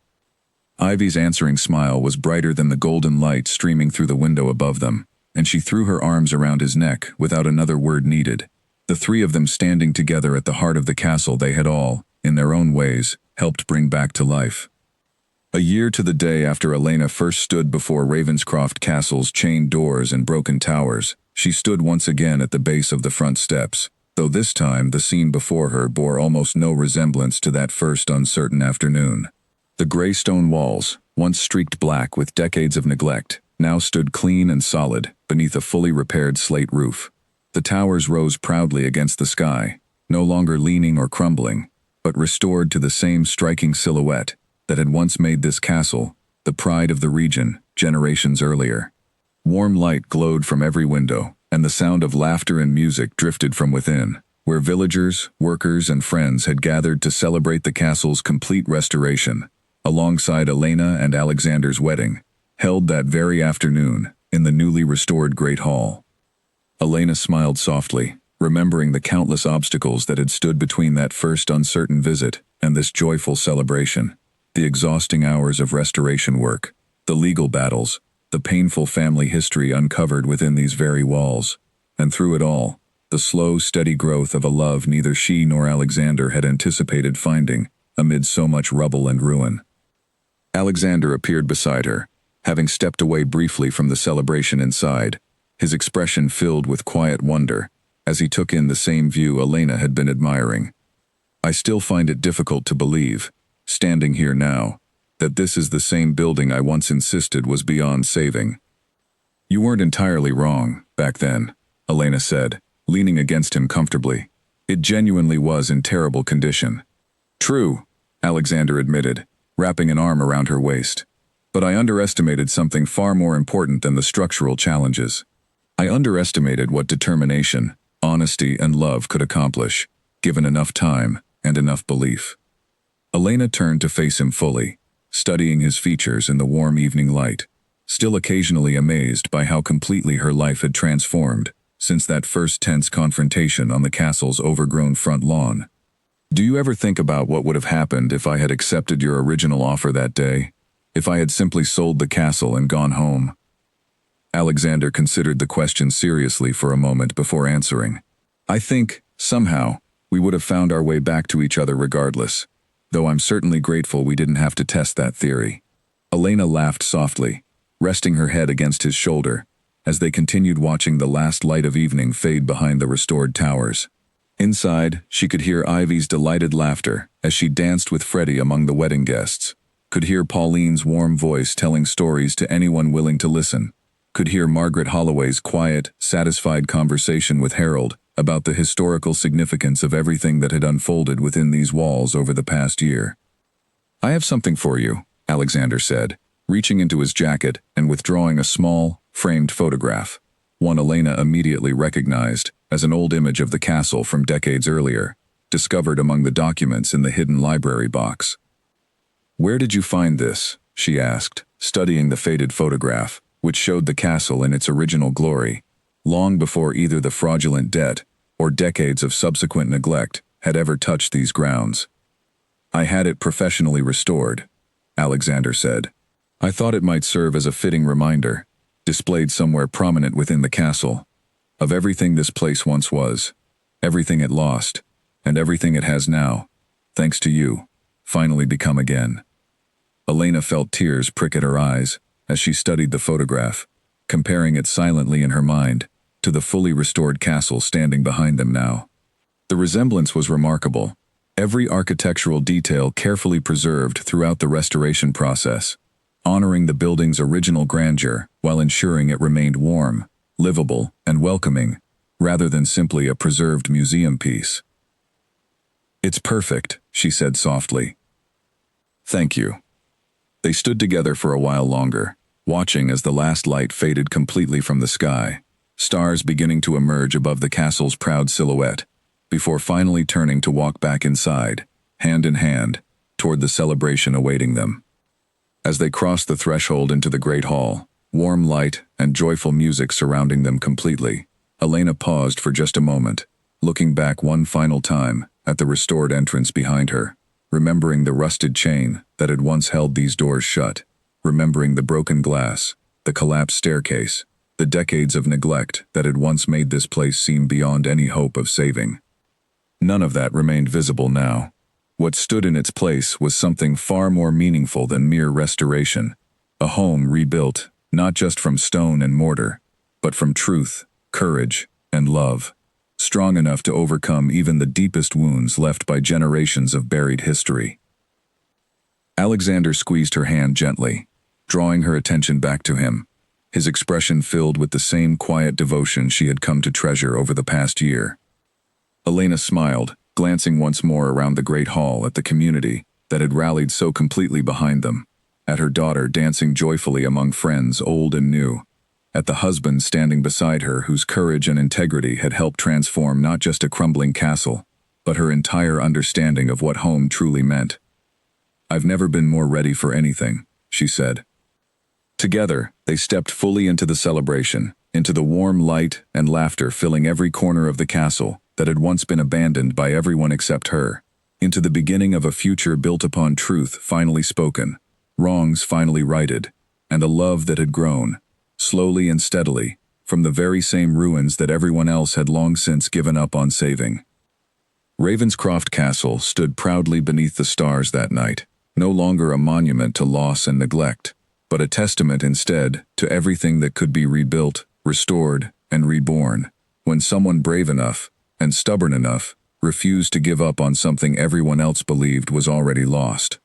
S1: Ivy's answering smile was brighter than the golden light streaming through the window above them, and she threw her arms around his neck without another word needed, the three of them standing together at the heart of the castle they had all, in their own ways, helped bring back to life. A year to the day after Elena first stood before Ravenscroft Castle's chained doors and broken towers, she stood once again at the base of the front steps, though this time the scene before her bore almost no resemblance to that first uncertain afternoon. The gray stone walls, once streaked black with decades of neglect, now stood clean and solid beneath a fully repaired slate roof. The towers rose proudly against the sky, no longer leaning or crumbling, but restored to the same striking silhouette that had once made this castle the pride of the region generations earlier. Warm light glowed from every window, and the sound of laughter and music drifted from within, where villagers, workers, and friends had gathered to celebrate the castle's complete restoration, alongside Elena and Alexander's wedding, held that very afternoon in the newly restored Great Hall. Elena smiled softly, remembering the countless obstacles that had stood between that first uncertain visit and this joyful celebration. The exhausting hours of restoration work, the legal battles, the painful family history uncovered within these very walls, and through it all, the slow, steady growth of a love neither she nor Alexander had anticipated finding amid so much rubble and ruin. Alexander appeared beside her, having stepped away briefly from the celebration inside, his expression filled with quiet wonder as he took in the same view Elena had been admiring. "I still find it difficult to believe, standing here now, that this is the same building I once insisted was beyond saving." "You weren't entirely wrong, back then," Elena said, leaning against him comfortably. "It genuinely was in terrible condition." "True," Alexander admitted, wrapping an arm around her waist. "But I underestimated something far more important than the structural challenges. I underestimated what determination, honesty, and love could accomplish, given enough time and enough belief." Elena turned to face him fully, studying his features in the warm evening light, still occasionally amazed by how completely her life had transformed since that first tense confrontation on the castle's overgrown front lawn. "Do you ever think about what would have happened if I had accepted your original offer that day? If I had simply sold the castle and gone home?" Alexander considered the question seriously for a moment before answering. "I think, somehow, we would have found our way back to each other regardless, though I'm certainly grateful we didn't have to test that theory." Elena laughed softly, resting her head against his shoulder, as they continued watching the last light of evening fade behind the restored towers. Inside, she could hear Ivy's delighted laughter as she danced with Freddie among the wedding guests, could hear Pauline's warm voice telling stories to anyone willing to listen, could hear Margaret Holloway's quiet, satisfied conversation with Harold about the historical significance of everything that had unfolded within these walls over the past year. "I have something for you," Alexander said, reaching into his jacket and withdrawing a small, framed photograph, one Elena immediately recognized as an old image of the castle from decades earlier, discovered among the documents in the hidden library box. "Where did you find this?" she asked, studying the faded photograph, which showed the castle in its original glory, long before either the fraudulent debt or decades of subsequent neglect had ever touched these grounds. "I had it professionally restored," Alexander said. "I thought it might serve as a fitting reminder, displayed somewhere prominent within the castle, of everything this place once was, everything it lost, and everything it has now, thanks to you, finally become again." Elena felt tears prick at her eyes as she studied the photograph, comparing it silently in her mind to the fully restored castle standing behind them now. The resemblance was remarkable, Every architectural detail carefully preserved throughout the restoration process, honoring the building's original grandeur while ensuring it remained warm, livable, and welcoming, rather than simply a preserved museum piece. "It's perfect," she said softly. "Thank you." They stood together for a while longer, watching as the last light faded completely from the sky, stars beginning to emerge above the castle's proud silhouette, before finally turning to walk back inside, hand in hand, toward the celebration awaiting them. As they crossed the threshold into the great hall, warm light and joyful music surrounding them completely, Elena paused for just a moment, looking back one final time at the restored entrance behind her, remembering the rusted chain that had once held these doors shut, remembering the broken glass, the collapsed staircase, the decades of neglect that had once made this place seem beyond any hope of saving. None of that remained visible now. What stood in its place was something far more meaningful than mere restoration, a home rebuilt, not just from stone and mortar, but from truth, courage, and love, strong enough to overcome even the deepest wounds left by generations of buried history. Alexander squeezed her hand gently, drawing her attention back to him, his expression filled with the same quiet devotion she had come to treasure over the past year. Elena smiled, glancing once more around the great hall at the community that had rallied so completely behind them, at her daughter dancing joyfully among friends old and new, at the husband standing beside her whose courage and integrity had helped transform not just a crumbling castle, but her entire understanding of what home truly meant. "I've never been more ready for anything," she said. Together, they stepped fully into the celebration, into the warm light and laughter filling every corner of the castle that had once been abandoned by everyone except her, into the beginning of a future built upon truth finally spoken, wrongs finally righted, and a love that had grown, slowly and steadily, from the very same ruins that everyone else had long since given up on saving. Ravenscroft Castle stood proudly beneath the stars that night, no longer a monument to loss and neglect, but a testament instead to everything that could be rebuilt, restored, and reborn, when someone brave enough, and stubborn enough, refused to give up on something everyone else believed was already lost.